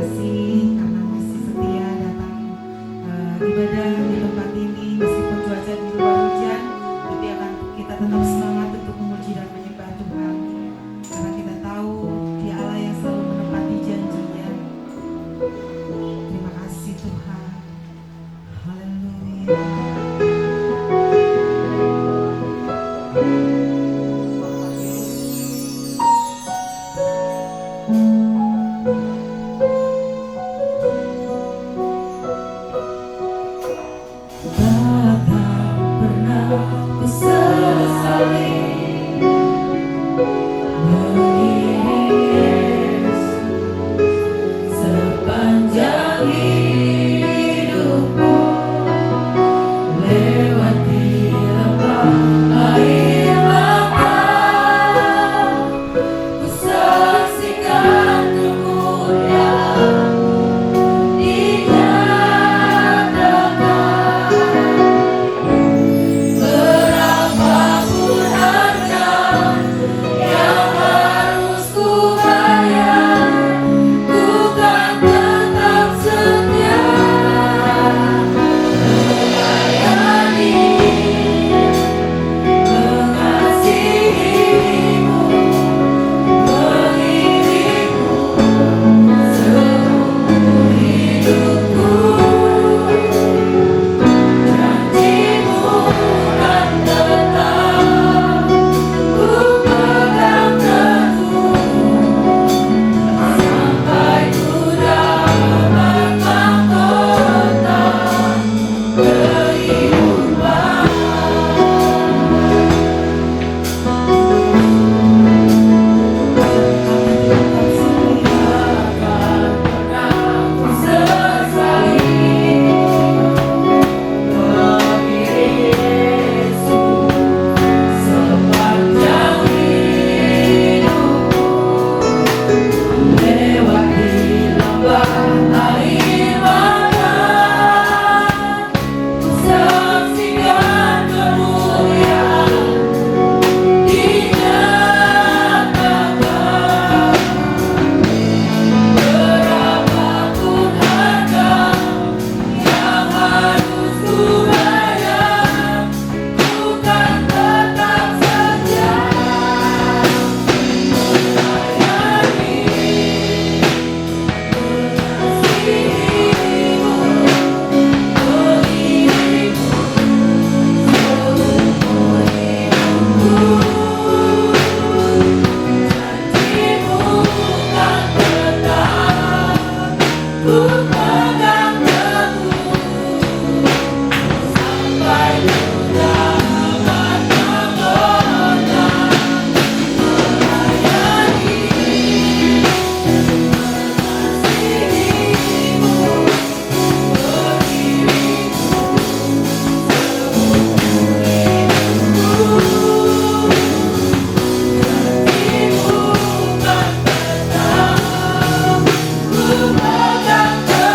kasih karena masih setia datang ibadah di tempat ini meskipun cuaca di luar hujan, tapi kita tetap semangat untuk memuji dan menyembah Tuhan karena kita tahu Dia Allah yang selalu menepati janjinya. Terima kasih Tuhan. Haleluya. Ku pegang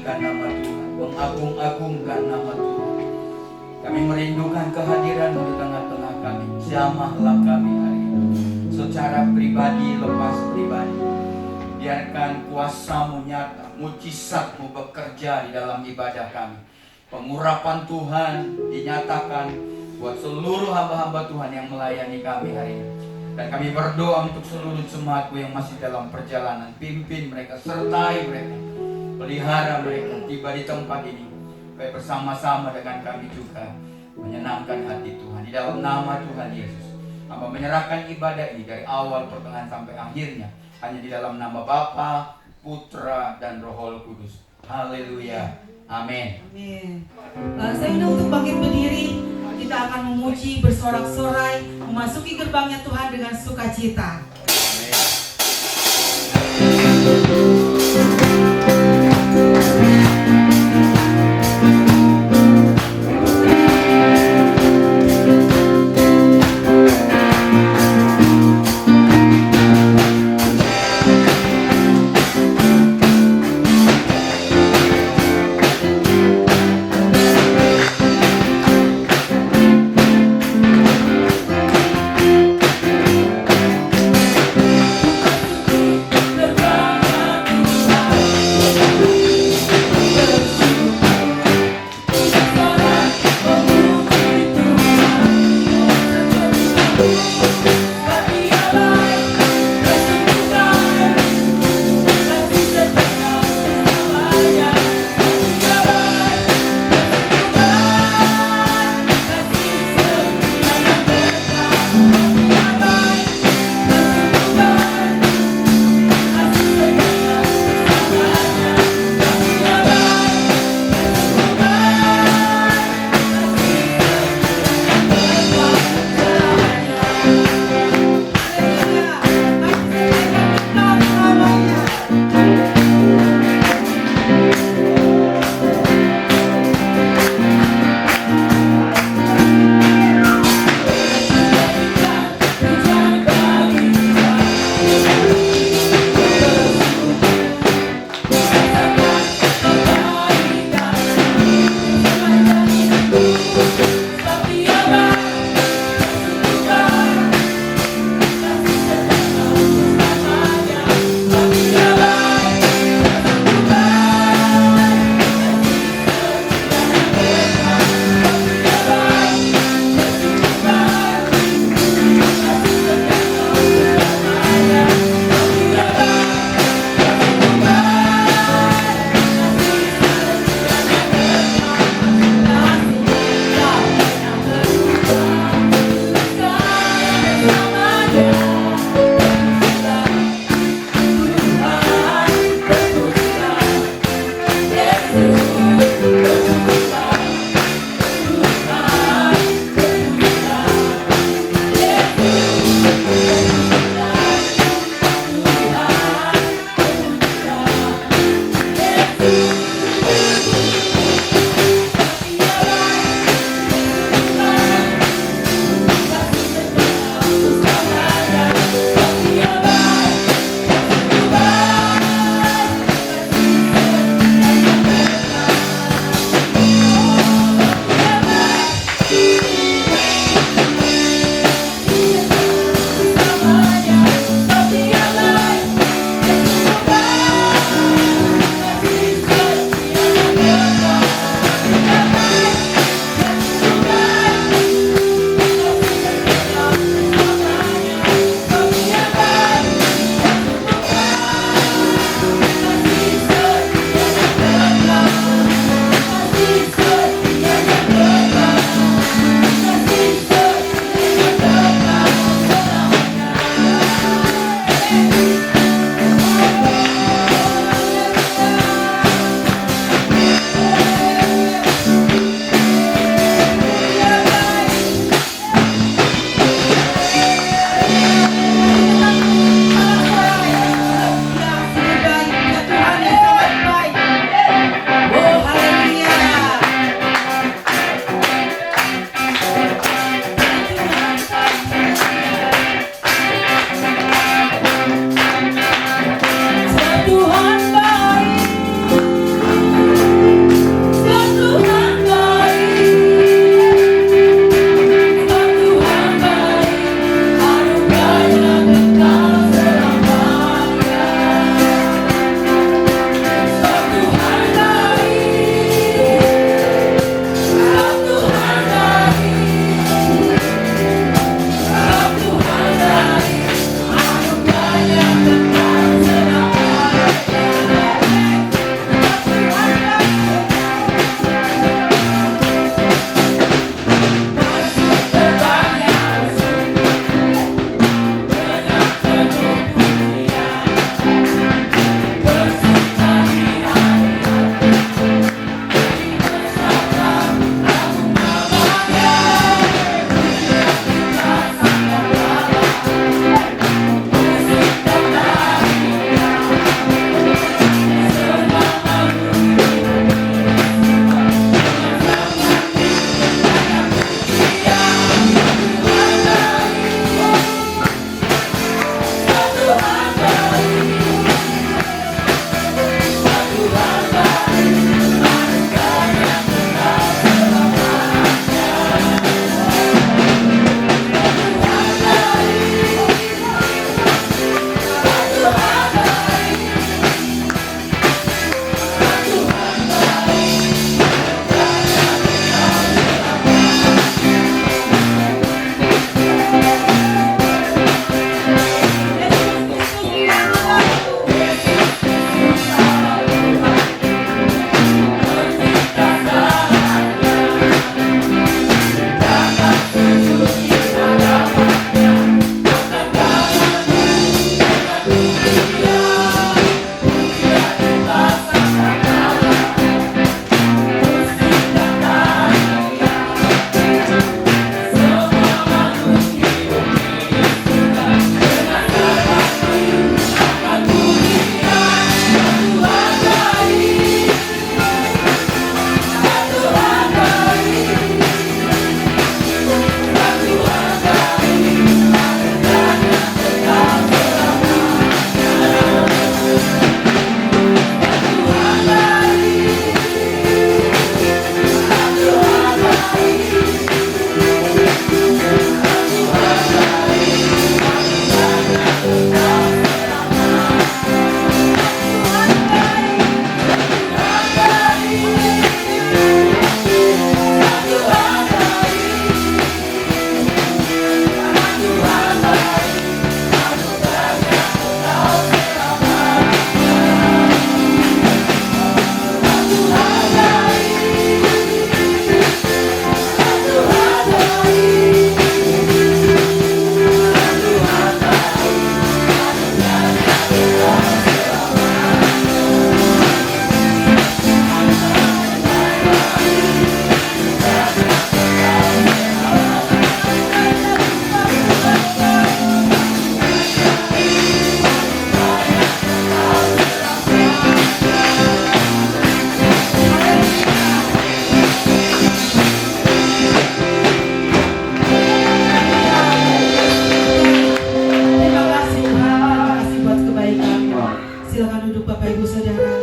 memuji-mujikan nama Tuhan, mengagung-agungkan nama Tuhan. Kami merindukan kehadiran-Mu di tengah-tengah kami. Jamahlah kami hari ini secara pribadi, lepas pribadi. Biarkan kuasa-Mu nyata, mujizat-Mu bekerja di dalam ibadah kami. Pengurapan Tuhan dinyatakan buat seluruh hamba-hamba Tuhan yang melayani kami hari ini. Dan kami berdoa untuk seluruh jemaat-Mu yang masih dalam perjalanan. Pimpin mereka, sertai mereka, pelihara mereka tiba di tempat ini, supaya bersama-sama dengan kami juga menyenangkan hati Tuhan. Di dalam nama Tuhan Yesus, hamba menyerahkan ibadah ini dari awal, pertengahan sampai akhirnya hanya di dalam nama Bapa, Putra, dan Roh Kudus. Haleluya. Amin. Amin. Saya undang untuk bangkit berdiri. Kita akan memuji, bersorak-sorai, memasuki gerbangnya Tuhan dengan sukacita. duduk Bapak Ibu Saudara.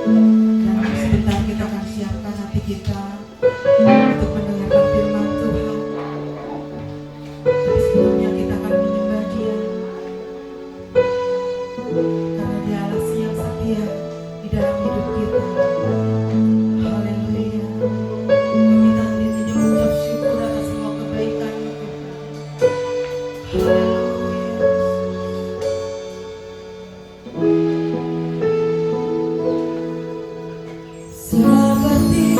Dan sebentar kita akan siapkan hati kita untuk mendengarkan firman Tuhan. Tapi sebelumnya kita akan menyembah Dia, karena Dia Allah yang setia di dalam hidup kita. Haleluya. Kami tadi mengucap syukur atas semua kebaikan-Mu Tuhan. Haleluya. Seperti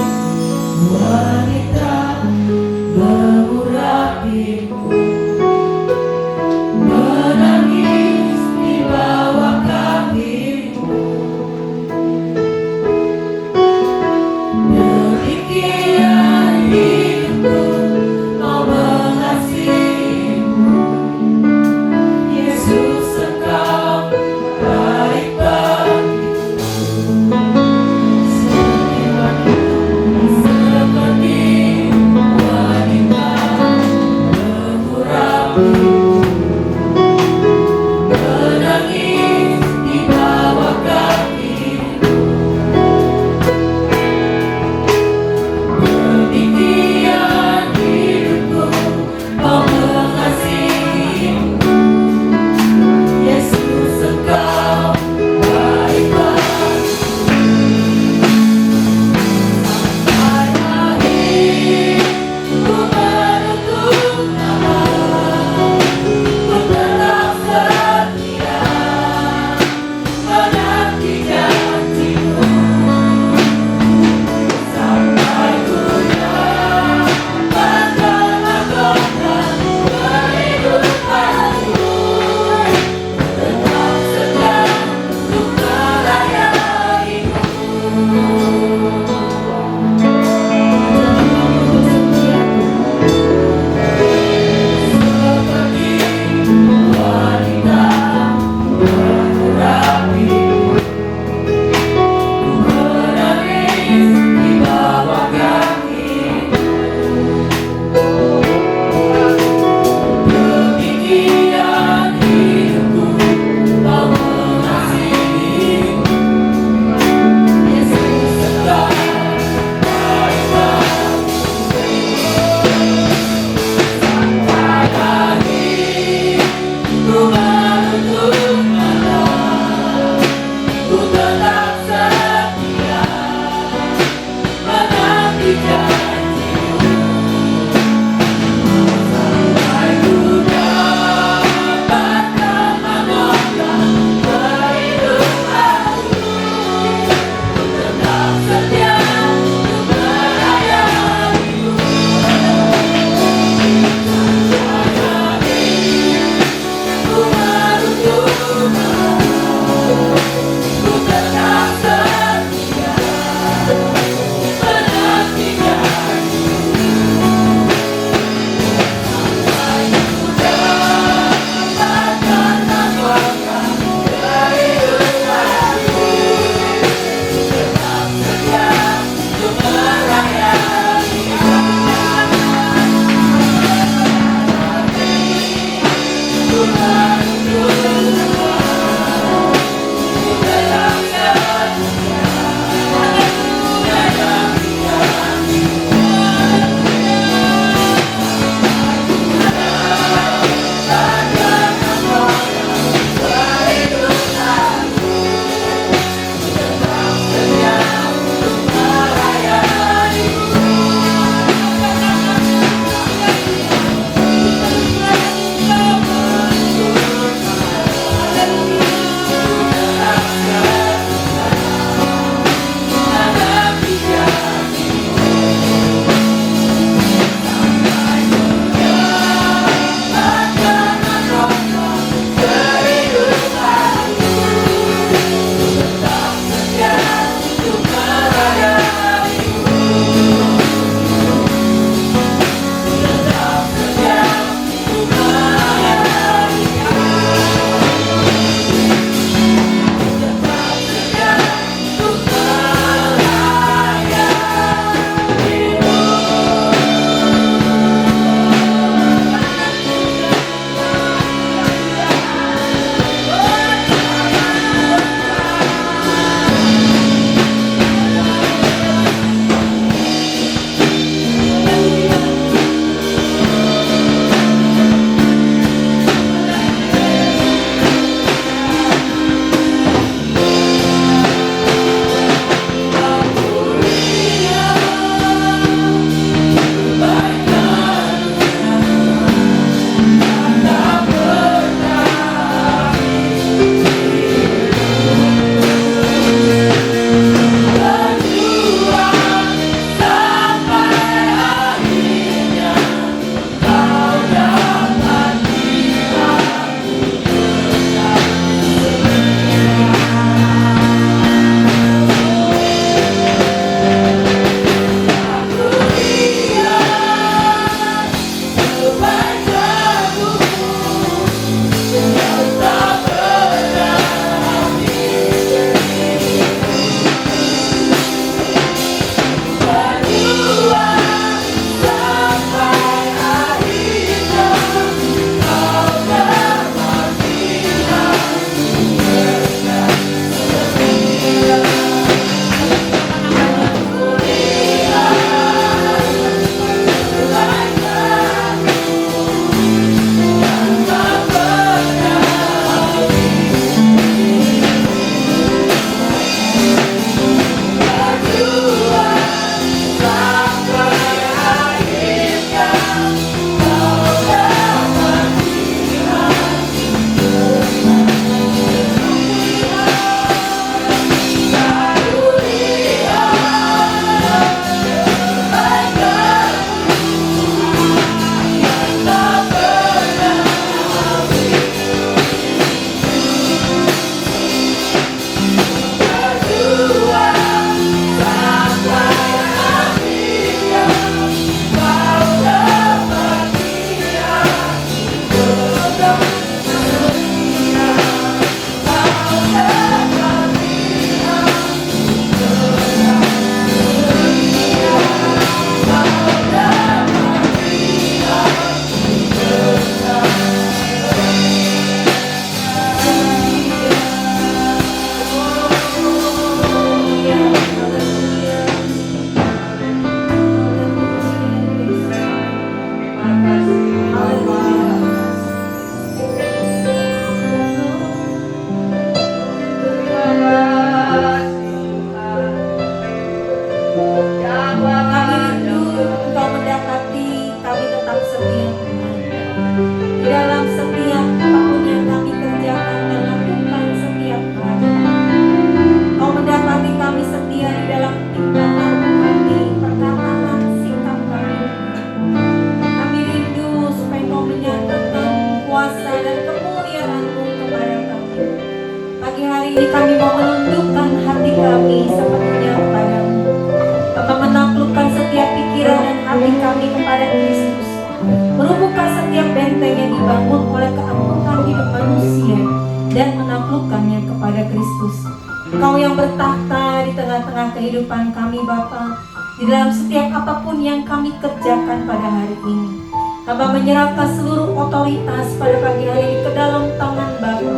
bertahta di tengah-tengah kehidupan kami Bapa, di dalam setiap apapun yang kami kerjakan pada hari ini. Hamba menyerahkan seluruh otoritas pada pagi hari ini ke dalam tangan Bapa,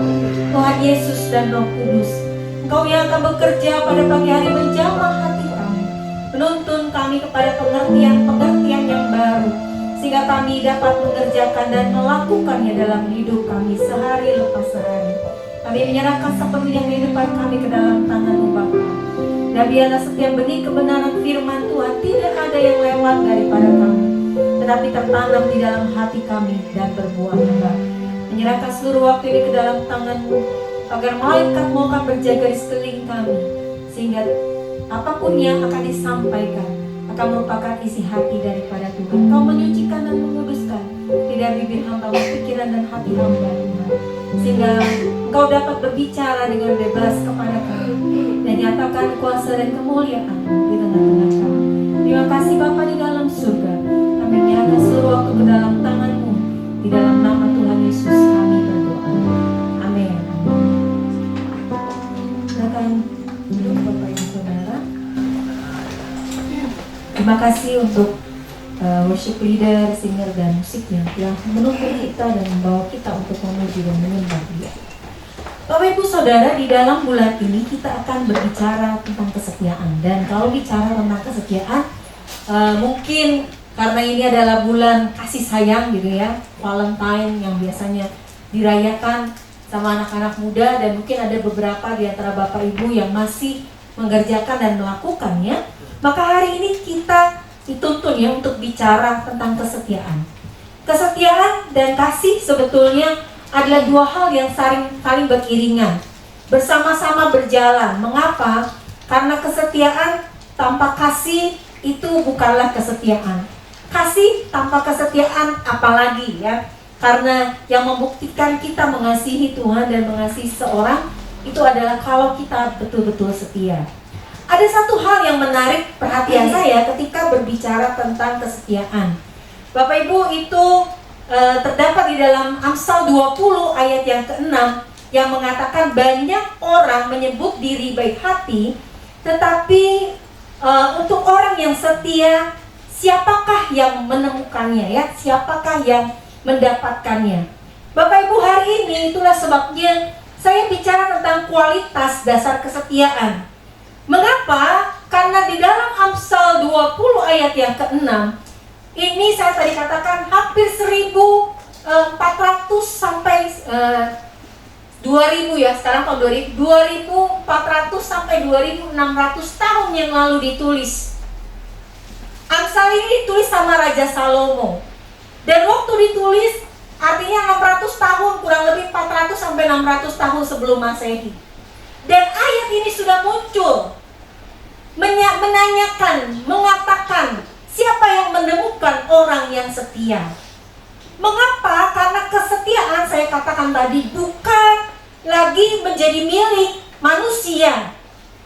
Tuhan Yesus dan Roh Kudus. Engkau yang akan bekerja pada pagi hari menjamah hati kami, menuntun kami kepada pengertian-pengertian yang baru, sehingga kami dapat mengerjakan dan melakukannya dalam hidup kami sehari lepas sehari. Kami menyerahkan sepenuhnya kehidupan kami ke dalam tangan-Mu Bapa. Dan biarlah setiap benih kebenaran firman Tuhan tidak ada yang lewat daripada kami, tetapi tertanam di dalam hati kami dan berbuah lebat. Menyerahkan seluruh waktu ini ke dalam tangan-Mu, agar malaikat-Mu akan berjaga di sekeliling kami, sehingga apapun yang akan disampaikan akan merupakan isi hati daripada Tuhan. Kau menyucikan dan menguduskan tidak bibir hamba, pikiran dan hati hamba Tuhan, sehingga Engkau dapat berbicara dengan bebas kepada kami dan nyatakan kuasa dan kemuliaan di tengah-tengah kami. Terima kasih Bapa di dalam surga. Kami menyerahkan seluruh waktu ke dalam tangan-Mu. Di dalam nama Tuhan Yesus kami berdoa. Amin. Silakan duduk Bapak Ibu Saudara. Terima kasih untuk worship leader, singer dan musiknya yang menuntun kita dan membawa kita untuk memuji dan menyembah Dia. Bapak Ibu Saudara, di dalam bulan ini kita akan berbicara tentang kesetiaan. Dan kalau bicara tentang kesetiaan, mungkin karena ini adalah bulan kasih sayang gitu ya, Valentine yang biasanya dirayakan sama anak-anak muda, dan mungkin ada beberapa di antara Bapak Ibu yang masih mengerjakan dan melakukannya. Maka hari ini kita dituntun ya untuk bicara tentang kesetiaan. Kesetiaan dan kasih sebetulnya adalah dua hal yang saling beriringan, bersama-sama berjalan. Mengapa? Karena kesetiaan tanpa kasih itu bukanlah kesetiaan. Kasih tanpa kesetiaan apalagi ya. Karena yang membuktikan kita mengasihi Tuhan dan mengasihi seorang itu adalah kalau kita betul-betul setia. Ada satu hal yang menarik perhatian saya ketika berbicara tentang kesetiaan. Bapak Ibu, itu terdapat di dalam Amsal 20 ayat yang ke-6 yang mengatakan banyak orang menyebut diri baik hati, tetapi untuk orang yang setia, siapakah yang menemukannya ya? Siapakah yang mendapatkannya? Bapak Ibu, hari ini itulah sebabnya saya bicara tentang kualitas dasar kesetiaan. Mengapa? Karena di dalam Amsal 20 ayat yang ke-6 ini saya tadi katakan hampir 1.400 sampai 2.000 ya, sekarang tahun 2.400 sampai 2.600 tahun yang lalu ditulis. Amsal ini ditulis sama Raja Salomo. Dan waktu ditulis artinya 600 tahun, kurang lebih 400 sampai 600 tahun sebelum Masehi. Dan ayat ini sudah muncul menanyakan, mengatakan siapa yang menemukan orang yang setia. Mengapa? Karena kesetiaan saya katakan tadi bukan lagi menjadi milik manusia.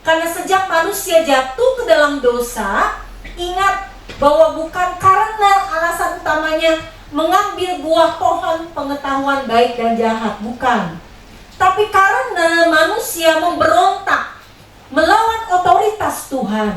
Karena sejak manusia jatuh ke dalam dosa, ingat bahwa bukan karena alasan utamanya mengambil buah pohon pengetahuan baik dan jahat, bukan. Tapi karena manusia memberontak melawan otoritas Tuhan.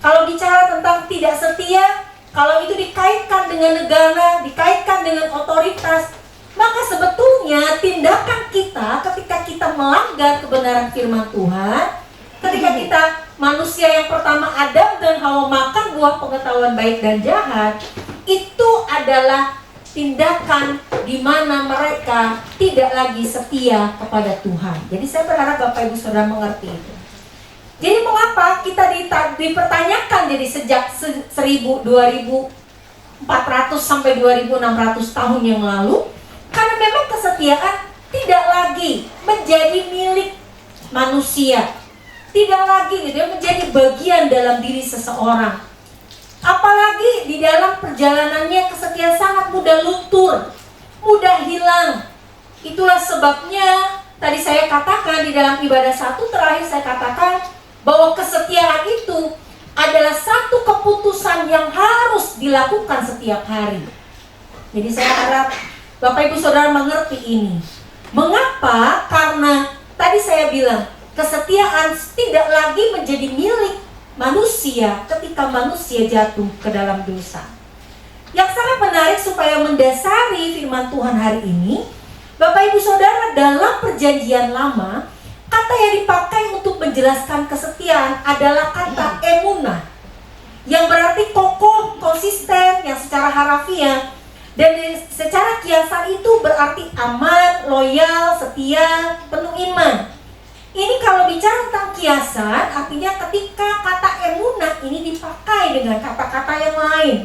Kalau bicara tentang tidak setia, kalau itu dikaitkan dengan negara, dikaitkan dengan otoritas, maka sebetulnya tindakan kita ketika kita melanggar kebenaran firman Tuhan, ketika kita manusia yang pertama Adam dan Hawa makan buah pengetahuan baik dan jahat, itu adalah tindakan di mana mereka tidak lagi setia kepada Tuhan. Jadi saya berharap Bapak Ibu Saudara mengerti itu. Jadi mengapa kita dipertanyakan jadi sejak 1.000, 2.400 sampai 2.600 tahun yang lalu? Karena memang kesetiaan tidak lagi menjadi milik manusia, tidak lagi gitu, menjadi bagian dalam diri seseorang. Apalagi di dalam perjalanannya kesetiaan sangat mudah luntur, mudah hilang. Itulah sebabnya tadi saya katakan di dalam ibadah satu terakhir saya katakan bahwa kesetiaan itu adalah satu keputusan yang harus dilakukan setiap hari. Jadi saya harap Bapak Ibu Saudara mengerti ini. Mengapa? Karena tadi saya bilang Kesetiaan tidak lagi menjadi milik manusia ketika manusia jatuh ke dalam dosa. Yang sangat menarik supaya mendasari firman Tuhan hari ini, Bapak Ibu Saudara, dalam perjanjian lama, kata yang dipakai untuk menjelaskan kesetiaan adalah kata emunah, yang berarti kokoh, konsisten, yang secara harafiah dan secara kiasan itu berarti aman, loyal, setia, penuh iman. Ini kalau bicara tentang kiasan, artinya ketika kata emunah ini dipakai dengan kata-kata yang lain.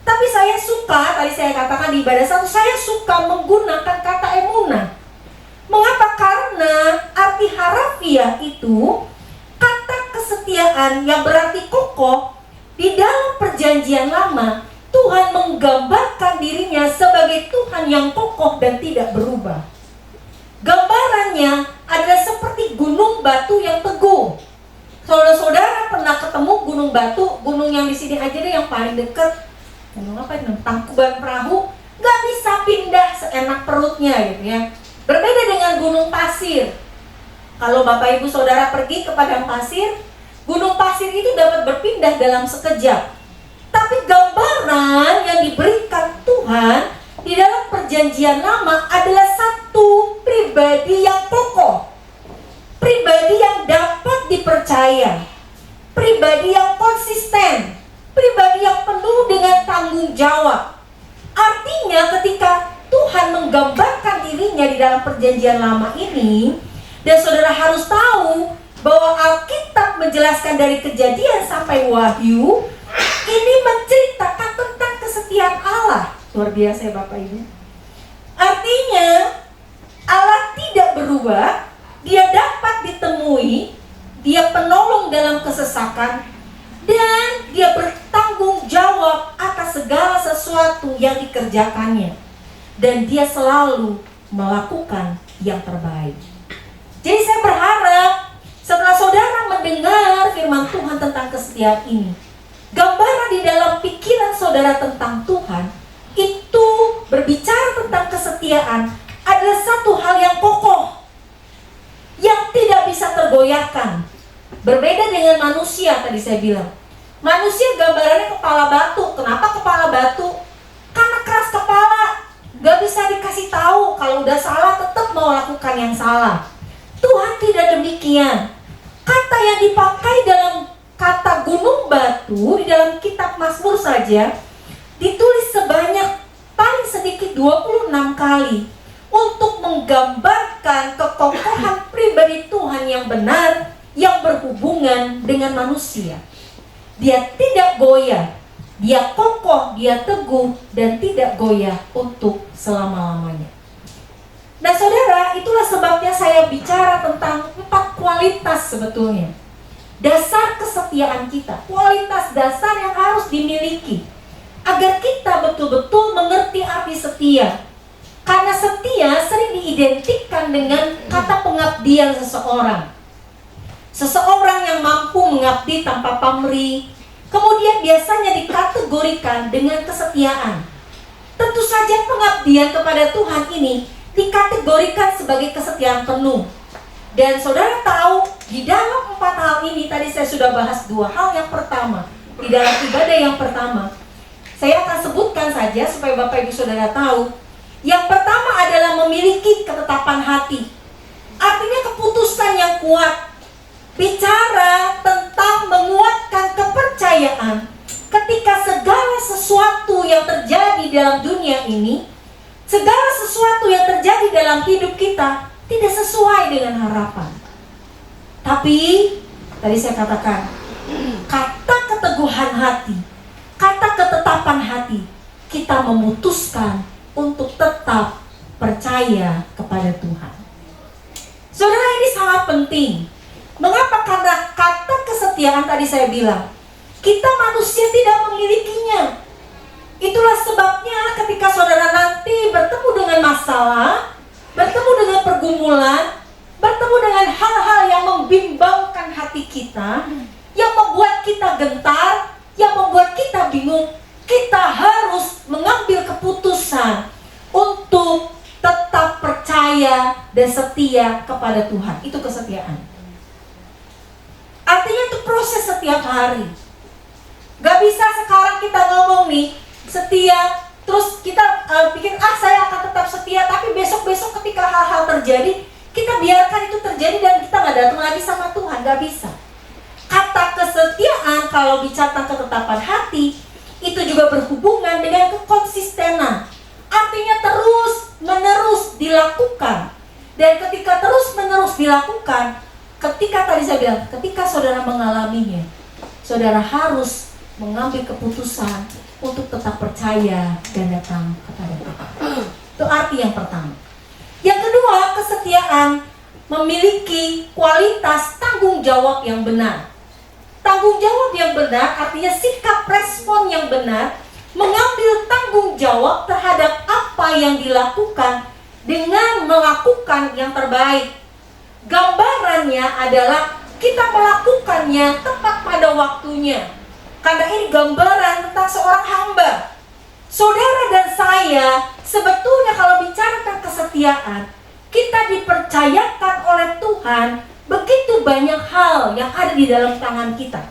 Tapi saya suka, tadi saya katakan di ibadah satu, saya suka menggunakan kata emunah. Mengapa? Karena arti harafiah itu kata kesetiaan yang berarti kokoh. Di dalam perjanjian lama, Tuhan menggambarkan dirinya sebagai Tuhan yang kokoh dan tidak berubah. Gambarannya adalah seperti gunung batu yang teguh. Saudara-saudara pernah ketemu gunung batu, gunung yang di sini aja deh yang paling dekat. Gunung apa ini? Tangkuban Perahu, nggak bisa pindah seenak perutnya gitu ya. Berbeda dengan gunung pasir. Kalau Bapak Ibu Saudara pergi ke padang pasir, gunung pasir itu dapat berpindah dalam sekejap. Tapi gambaran yang diberikan Tuhan di dalam perjanjian lama adalah satu pribadi yang kokoh, pribadi yang dapat dipercaya, pribadi yang konsisten, pribadi yang penuh dengan tanggung jawab. Artinya ketika Tuhan menggambarkan dirinya di dalam perjanjian lama ini, dan saudara harus tahu bahwa Alkitab menjelaskan dari Kejadian sampai Wahyu, ini menceritakan tentang kesetiaan Allah. Luar biasa ya Bapak Ibu. Artinya Allah tidak berubah, dia dapat ditemui, dia penolong dalam kesesakan, dan dia bertanggung jawab atas segala sesuatu yang dikerjakannya. Dan dia selalu melakukan yang terbaik. Jadi saya berharap setelah saudara mendengar firman Tuhan tentang kesetiaan ini, gambaran di dalam pikiran saudara tentang Tuhan itu berbicara tentang kesetiaan adalah satu hal yang kokoh, yang tidak bisa tergoyahkan. Berbeda dengan manusia, tadi saya bilang, manusia gambarannya kepala batu. Kenapa kepala batu? Karena keras kepala, gak bisa dikasih tahu. Kalau udah salah tetap mau lakukan yang salah. Tuhan tidak demikian. Kata yang dipakai dalam kata gunung batu di dalam kitab Mazmur saja ditulis sebanyak paling sedikit 26 kali untuk menggambarkan kekokohan pribadi Tuhan yang benar, yang berhubungan dengan manusia. Dia tidak goyah, dia kokoh, dia teguh, dan tidak goyah untuk selama-lamanya. Nah saudara, itulah sebabnya saya bicara tentang 4 kualitas sebetulnya. Dasar kesetiaan kita, kualitas dasar yang harus dimiliki agar kita betul-betul mengerti arti setia. Karena setia sering diidentikan dengan kata pengabdian seseorang. Seseorang yang mampu mengabdi tanpa pamrih, kemudian biasanya dikategorikan dengan kesetiaan. Tentu saja pengabdian kepada Tuhan ini dikategorikan sebagai kesetiaan penuh. Dan saudara tahu, di dalam 4 hal ini tadi saya sudah bahas 2 hal. Yang pertama, di dalam ibadah yang pertama, saya akan sebutkan saja supaya Bapak Ibu Saudara tahu. Yang pertama adalah memiliki ketetapan hati. Artinya keputusan yang kuat. Bicara tentang menguatkan kepercayaan ketika segala sesuatu yang terjadi dalam dunia ini, segala sesuatu yang terjadi dalam hidup kita tidak sesuai dengan harapan. Tapi tadi saya katakan, kata keteguhan hati, kata ketetapan hati, kita memutuskan untuk tetap percaya kepada Tuhan. Saudara, ini sangat penting. Mengapa? Karena kata kesetiaan tadi saya bilang, kita manusia tidak memilikinya. Itulah sebabnya ketika saudara nanti bertemu dengan masalah, bertemu dengan pergumulan, bertemu dengan hal-hal yang membimbangkan hati kita, yang membuat kita gentar, yang membuat kita bingung, kita harus mengambil keputusan untuk tetap percaya dan setia kepada Tuhan. Itu kesetiaan. setiap hari. Gak bisa sekarang kita ngomong nih setia, terus kita pikir saya akan tetap setia, tapi besok-besok ketika hal-hal terjadi, kita biarkan itu terjadi dan kita gak datang lagi sama Tuhan. Gak bisa. Kata kesetiaan kalau bicara ketetapan hati, itu juga berhubungan dengan kekonsistenan. Artinya terus menerus dilakukan. Dan ketika terus menerus dilakukan, ketika tadi saya bilang, ketika saudara mengalaminya, saudara harus mengambil keputusan untuk tetap percaya dan datang kepada Tuhan. Itu arti yang pertama. Yang kedua, kesetiaan memiliki kualitas tanggung jawab yang benar. Tanggung jawab yang benar artinya sikap respon yang benar, mengambil tanggung jawab terhadap apa yang dilakukan dengan melakukan yang terbaik. Gambarannya adalah kita melakukannya tepat pada waktunya. Karena ini gambaran tentang seorang hamba. Saudara dan saya, sebetulnya kalau bicara tentang kesetiaan, kita dipercayakan oleh Tuhan begitu banyak hal yang ada di dalam tangan kita.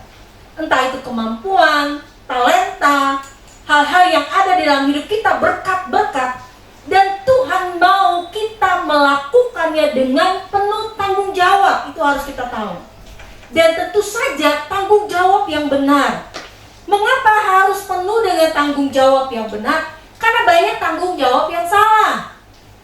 Entah itu kemampuan, talenta, hal-hal yang ada di dalam hidup kita, berkat-berkat. Dan Tuhan mau kita melakukannya dengan penuh tanggung jawab. Itu harus kita tahu. Dan tentu saja tanggung jawab yang benar. Mengapa harus penuh dengan tanggung jawab yang benar? Karena banyak tanggung jawab yang salah.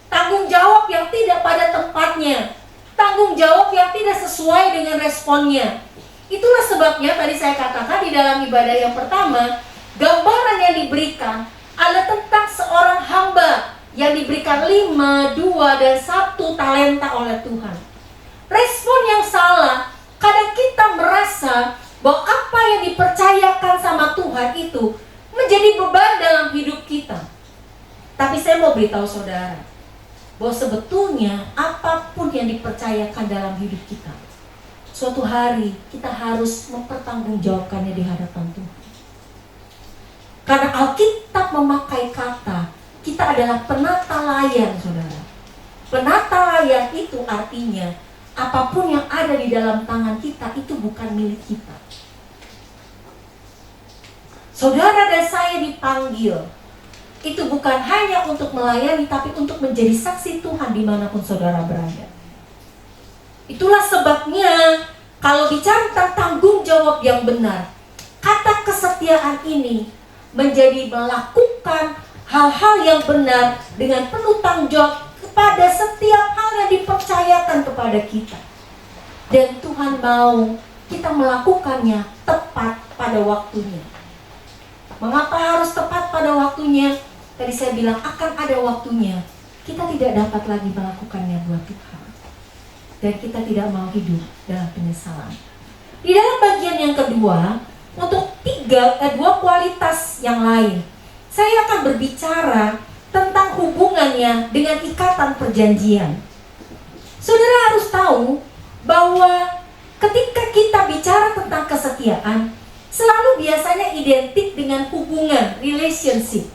Tanggung jawab yang tidak pada tempatnya. Tanggung jawab yang tidak sesuai dengan responnya. Itulah sebabnya tadi saya katakan di dalam ibadah yang pertama, gambaran yang diberikan adalah tentang seorang hamba yang diberikan 5, 2, dan 1 talenta oleh Tuhan. Respon yang salah, kadang kita merasa bahwa apa yang dipercayakan sama Tuhan itu menjadi beban dalam hidup kita. Tapi saya mau beritahu saudara, bahwa sebetulnya apapun yang dipercayakan dalam hidup kita, suatu hari kita harus mempertanggungjawabkannya di hadapan Tuhan. Karena Alkitab memakai kata, kita adalah penata layan, saudara. Penata layan itu artinya apapun yang ada di dalam tangan kita itu bukan milik kita. Saudara dan saya dipanggil itu bukan hanya untuk melayani, tapi untuk menjadi saksi Tuhan dimanapun saudara berada. Itulah sebabnya kalau bicara tentang tanggung jawab yang benar, kata kesetiaan ini menjadi melakukan hal-hal yang benar dengan penuh tanggung jawab kepada setiap hal yang dipercayakan kepada kita. Dan Tuhan mau kita melakukannya tepat pada waktunya. Mengapa harus tepat pada waktunya? Tadi saya bilang akan ada waktunya. Kita tidak dapat lagi melakukannya buat Tuhan. Dan kita tidak mau hidup dalam penyesalan. Di dalam bagian yang kedua, untuk dua kualitas yang lain, saya akan berbicara tentang hubungannya dengan ikatan perjanjian. Saudara harus tahu bahwa ketika kita bicara tentang kesetiaan, selalu biasanya identik dengan hubungan, relationship.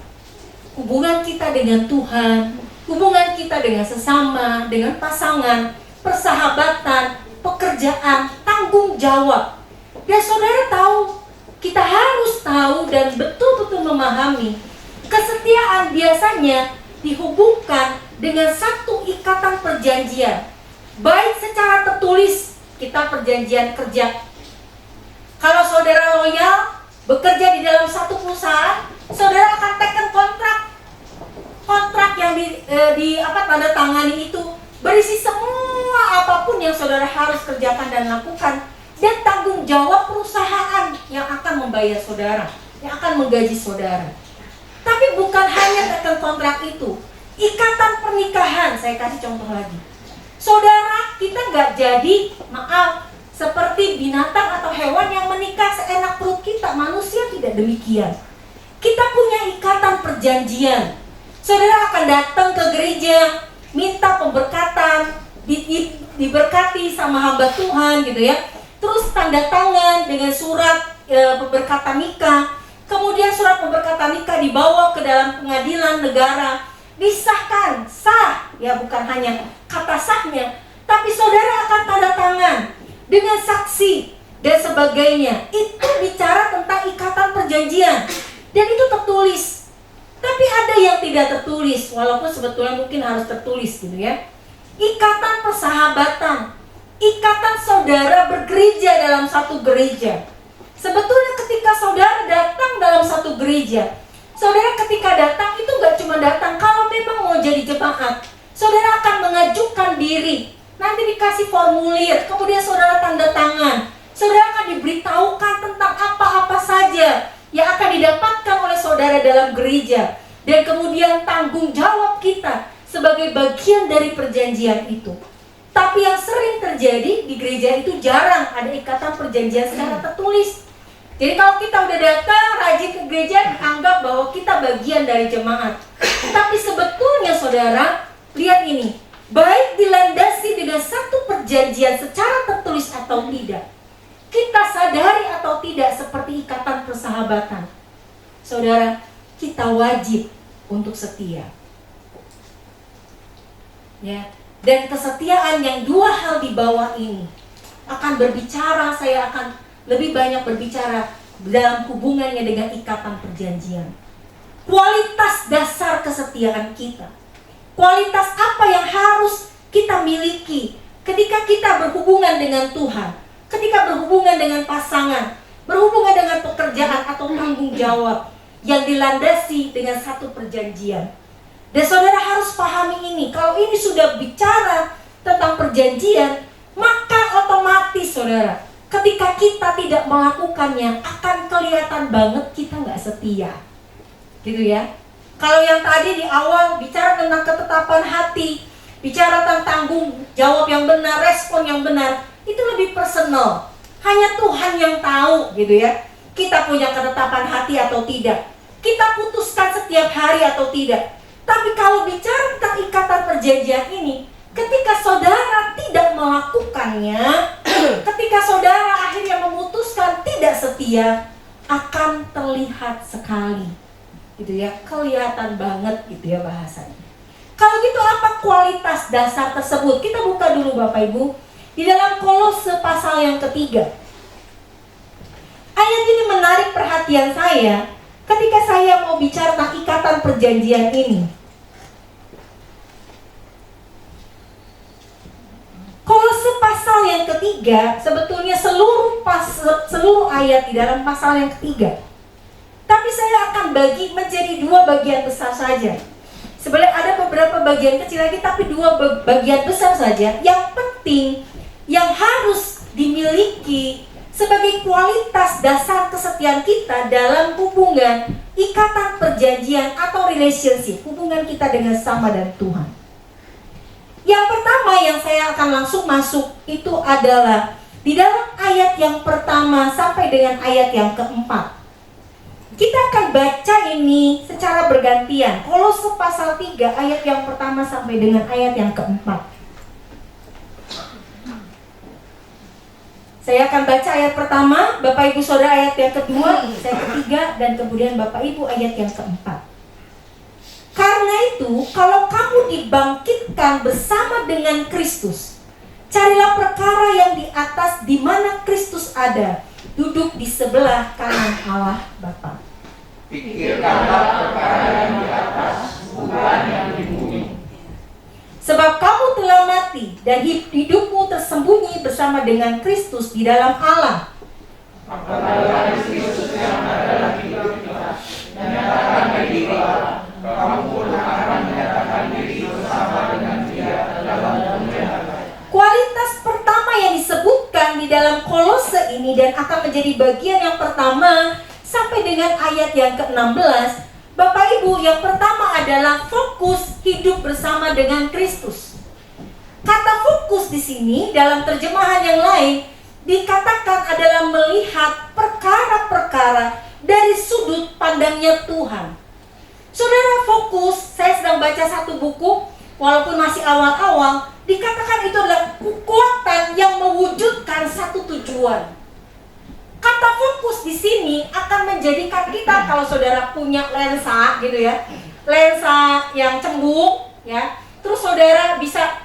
Hubungan kita dengan Tuhan, hubungan kita dengan sesama, dengan pasangan, persahabatan, pekerjaan, tanggung jawab. Dan saudara tahu, kita harus tahu dan betul-betul memahami, kesetiaan biasanya dihubungkan dengan satu ikatan perjanjian. Baik secara tertulis, kita perjanjian kerja. Kalau saudara loyal, bekerja di dalam satu perusahaan, saudara akan teken kontrak. Kontrak yang tanda tangani itu berisi semua apapun yang saudara harus kerjakan dan lakukan. Dan tanggung jawab perusahaan yang akan membayar saudara, yang akan menggaji saudara. Tapi bukan hanya teken kontrak itu, ikatan pernikahan, saya kasih contoh lagi. Saudara, kita nggak jadi, seperti binatang atau hewan yang menikah seenak perut kita. Manusia tidak demikian. Kita punya ikatan perjanjian. Saudara akan datang ke gereja, minta pemberkatan, diberkati sama hamba Tuhan gitu ya. Terus tanda tangan dengan surat pemberkatan nikah. Kemudian surat pemberkatan nikah dibawa ke dalam pengadilan negara, disahkan, sah, ya bukan hanya kata sahnya, tapi saudara akan tanda tangan dengan saksi. Dan sebagainya. Itu bicara tentang ikatan perjanjian. Dan itu tertulis. Tapi ada yang tidak tertulis, walaupun sebetulnya mungkin harus tertulis gitu ya. Ikatan persahabatan, ikatan saudara bergereja dalam satu gereja. Sebetulnya ketika saudara datang dalam satu gereja, saudara ketika datang itu gak cuma datang kalau memang mau jadi jemaat. Saudara akan mengajukan diri, nanti dikasih formulir, kemudian saudara tanda tangan. Saudara akan diberitahukan tentang apa-apa saja yang akan didapatkan oleh saudara dalam gereja. Dan kemudian tanggung jawab kita sebagai bagian dari perjanjian itu. Tapi yang sering terjadi di gereja itu jarang ada ikatan perjanjian secara tertulis. Jadi kalau kita udah datang rajin ke gereja, anggap bahwa kita bagian dari jemaat. Tapi sebetulnya saudara, lihat ini, baik dilandasi dengan satu perjanjian secara tertulis atau tidak, kita sadari atau tidak seperti ikatan persahabatan, saudara, kita wajib untuk setia. Ya, dan kesetiaan yang dua hal di bawah ini akan berbicara, saya akan lebih banyak berbicara dalam hubungannya dengan ikatan perjanjian. Kualitas dasar kesetiaan kita. Kualitas apa yang harus kita miliki ketika kita berhubungan dengan Tuhan, ketika berhubungan dengan pasangan, berhubungan dengan pekerjaan atau tanggung jawab yang dilandasi dengan satu perjanjian. Dan saudara harus pahami ini, kalau ini sudah bicara tentang perjanjian, maka otomatis saudara, ketika kita tidak melakukannya, akan kelihatan banget kita nggak setia. Gitu ya. Kalau yang tadi di awal bicara tentang ketetapan hati, bicara tentang tanggung jawab yang benar, respon yang benar, itu lebih personal. Hanya Tuhan yang tahu gitu ya. Kita punya ketetapan hati atau tidak, kita putuskan setiap hari atau tidak. Tapi kalau bicara tentang ikatan perjanjian ini, ketika saudara tidak melakukannya, ketika saudara akhirnya memutuskan tidak setia, akan terlihat sekali, gitu ya, kelihatan banget gitu ya bahasanya. Kalau gitu apa kualitas dasar tersebut? Kita buka dulu Bapak Ibu di dalam Kolose pasal yang ketiga. Ayat ini menarik perhatian saya ketika saya mau bicara tentang ikatan perjanjian ini. Kolose pasal yang ketiga, sebetulnya seluruh ayat di dalam pasal yang ketiga. Tapi saya akan bagi menjadi dua bagian besar saja. Sebenarnya ada beberapa bagian kecil lagi, tapi dua bagian besar saja yang penting, yang harus dimiliki sebagai kualitas dasar kesetiaan kita dalam hubungan ikatan perjanjian atau relationship, hubungan kita dengan sama dan Tuhan. Yang pertama yang saya akan langsung masuk itu adalah di dalam ayat yang pertama sampai dengan ayat yang keempat. Kita akan baca ini secara bergantian. Kolose pasal 3 ayat yang pertama sampai dengan ayat yang keempat. Saya akan baca ayat pertama, Bapak Ibu Saudara ayat yang kedua, saya ketiga, dan kemudian Bapak Ibu ayat yang keempat. Karena itu, kalau kamu dibangkitkan bersama dengan Kristus, carilah perkara yang di atas di mana Kristus ada, duduk di sebelah kanan Allah Bapa. Pikirkanlah perkara yang di atas, bukan yang di bumi. Sebab kamu telah mati dan hidupmu tersembunyi bersama dengan Kristus di dalam Allah. Apabila Kristus yang adalah hidup kita menyatakan diri Allah, kamu pun akan menyatakan diri bersama dengan Dia dalam kemuliaan. Kualitas pertama yang disebutkan di dalam Kolose ini dan akan menjadi bagian yang pertama sampai dengan ayat yang ke-16. Bapak Ibu, yang pertama adalah fokus hidup bersama dengan Kristus. Kata fokus di sini dalam terjemahan yang lain dikatakan adalah melihat perkara-perkara dari sudut pandangnya Tuhan. Saudara, fokus, saya sedang baca satu buku, walaupun masih awal-awal, dikatakan itu adalah kekuatan yang mewujudkan satu tujuan. Kata fokus di sini akan menjadikan kita, kalau saudara punya lensa gitu ya, lensa yang cembung ya, terus saudara bisa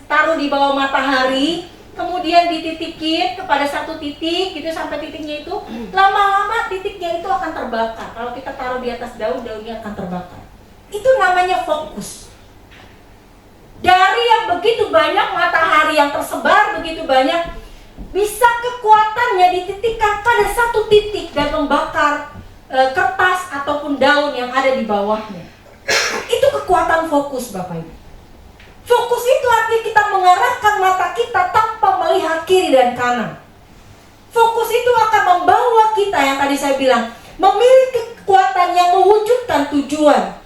taruh di bawah matahari, kemudian dititikin kepada satu titik gitu sampai titiknya itu, lama-lama titiknya itu akan terbakar. Kalau kita taruh di atas daun, daunnya akan terbakar. Itu namanya fokus. Dari yang begitu banyak matahari yang tersebar begitu banyak, bisa kekuatannya dititikkan pada satu titik dan membakar kertas ataupun daun yang ada di bawahnya. Itu kekuatan fokus, Bapak Ibu. Fokus itu artinya kita mengarahkan mata kita tanpa melihat kiri dan kanan. Fokus itu akan membawa kita, yang tadi saya bilang, memiliki kekuatan yang mewujudkan tujuan.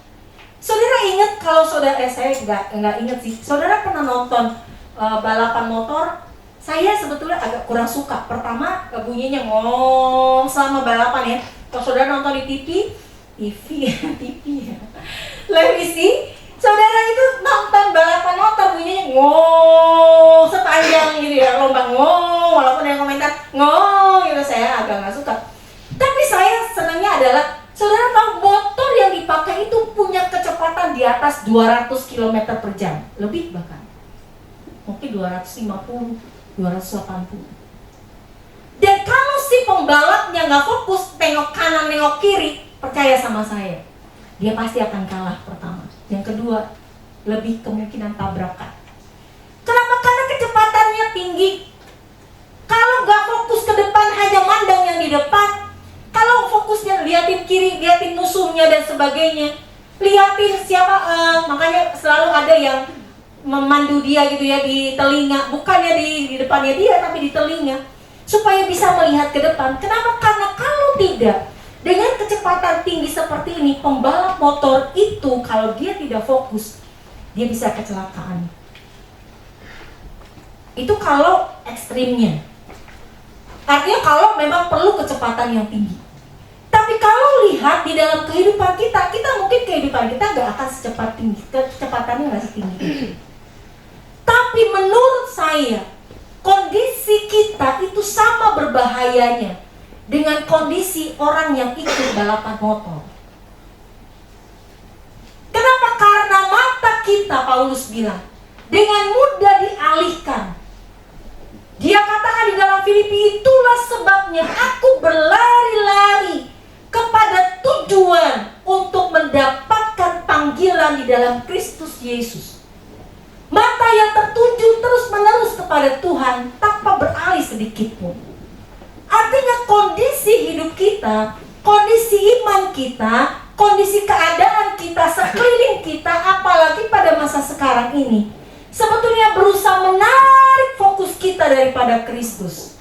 Saudara ingat kalau saudara, saya nggak ingat sih. Saudara pernah nonton balapan motor? Saya sebetulnya agak kurang suka. Pertama bunyinya ngong selama balapan ya. Kalau saudara nonton di TV ya. Televisi, saudara itu nonton balapan motor bunyinya ngong sepanjang gitu ya, lomba ngong, walaupun ada komentar ngong gitu, saya agak nggak suka. Tapi saya senangnya adalah saudara tahu motor yang dipakai itu punya kecepatan di atas 200 km per jam, lebih bahkan. Mungkin 250, 280. Dan kalau si pembalapnya nggak fokus, tengok kanan, tengok kiri, percaya sama saya, dia pasti akan kalah pertama. Yang kedua, lebih kemungkinan tabrakan. Kenapa? Karena kecepatannya tinggi. Kalau nggak fokus ke depan, hanya mandang yang di depan. Kalau fokusnya liatin kiri, liatin musuhnya dan sebagainya, liatin siapa, makanya selalu ada yang memandu dia gitu ya di telinga, bukannya di depannya dia tapi di telinga, supaya bisa melihat ke depan. Kenapa? Karena kalau tidak, dengan kecepatan tinggi seperti ini, pembalap motor itu kalau dia tidak fokus, dia bisa kecelakaan. Itu kalau ekstrimnya. Artinya kalau memang perlu kecepatan yang tinggi. Tapi kalau lihat di dalam kehidupan kita mungkin kehidupan kita nggak akan secepat tinggi, kecepatannya nggak setinggi itu. Tapi menurut saya, kondisi kita itu sama berbahayanya dengan kondisi orang yang ikut balapan motor. Kenapa? Karena mata kita, Paulus bilang, dengan mudah dialihkan. Dia katakan di dalam Filipi, itulah sebabnya aku berlari-lari kepada tujuan untuk mendapatkan panggilan di dalam Kristus Yesus. Mata yang tertuju terus-menerus kepada Tuhan tanpa beralih sedikit pun. Artinya kondisi hidup kita, kondisi iman kita, kondisi keadaan kita, sekeliling kita, apalagi pada masa sekarang ini, sebetulnya berusaha menarik fokus kita daripada Kristus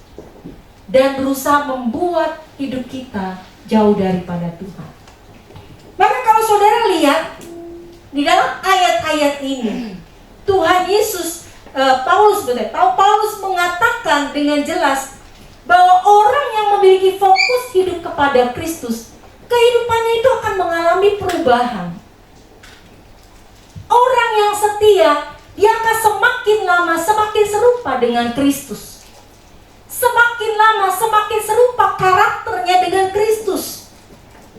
dan berusaha membuat hidup kita jauh daripada Tuhan. Maka kalau saudara lihat di dalam ayat-ayat ini, Tuhan Yesus, Paulus mengatakan dengan jelas bahwa orang yang memiliki fokus hidup kepada Kristus, kehidupannya itu akan mengalami perubahan. Orang yang setia, dia akan semakin lama semakin serupa dengan Kristus. Semakin lama semakin serupa karakternya dengan Kristus.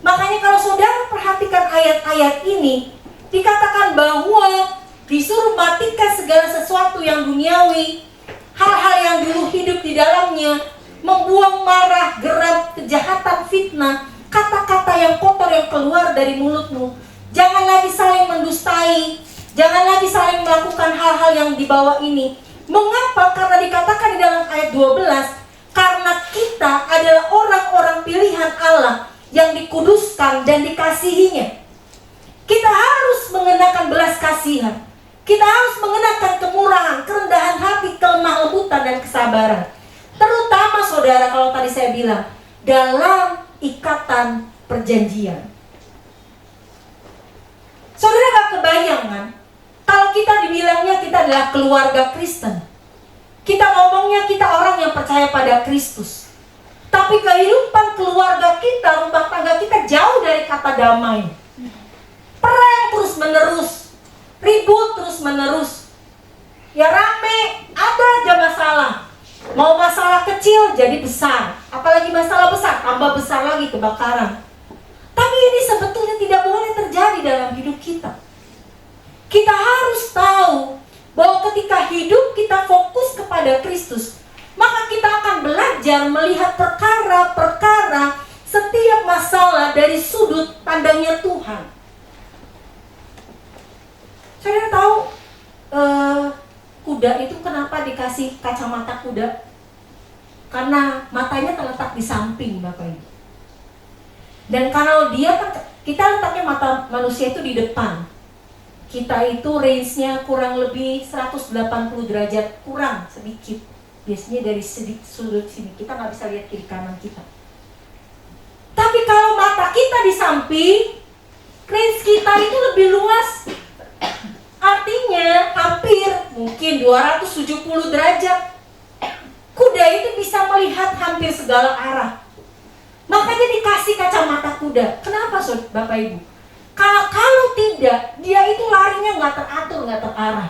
Makanya kalau saudara perhatikan ayat-ayat ini, dikatakan bahwa disuruh matikan segala sesuatu yang duniawi, hal-hal yang dulu hidup di dalamnya, membuang marah, geram, kejahatan, fitnah, kata-kata yang kotor yang keluar dari mulutmu. Jangan lagi saling mendustai, jangan lagi saling melakukan hal-hal yang di bawah ini. Mengapa? Karena dikatakan di dalam ayat 12, karena kita adalah orang-orang pilihan Allah yang dikuduskan dan dikasihinya. Kita harus mengenakan belas kasihan. Kita harus mengenakan kemurahan, kerendahan hati, kelemah lembutan dan kesabaran. Terutama saudara, kalau tadi saya bilang, dalam ikatan perjanjian. Saudara gak kebayang kan? Kalau kita dibilangnya kita adalah keluarga Kristen, kita ngomongnya kita orang yang percaya pada Kristus, tapi kehidupan keluarga kita, rumah tangga kita jauh dari kata damai. Perang terus menerus, ribut terus menerus. Ya rame, ada aja masalah. Mau masalah kecil jadi besar, apalagi masalah besar tambah besar lagi, kebakaran. Tapi ini sebetulnya tidak boleh terjadi dalam hidup kita. Kita harus tahu bahwa ketika hidup kita fokus kepada Kristus, maka kita akan belajar melihat perkara-perkara, setiap masalah dari sudut pandangnya Tuhan. Saudara tahu kuda itu kenapa dikasih kacamata kuda? Karena matanya terletak di samping, Bapak Ibu. Dan kalau dia kan, kita letaknya mata manusia itu di depan. Kita itu range-nya kurang lebih 180 derajat, kurang sedikit. Biasanya dari sudut sini, kita nggak bisa lihat kiri kanan kita. Tapi kalau mata kita di samping, range kita itu lebih luas. Artinya hampir mungkin 270 derajat. Kuda itu bisa melihat hampir segala arah. Makanya dikasih kacamata kuda. Kenapa, Bapak Ibu? Kalau tidak, dia itu larinya nggak teratur, nggak terarah.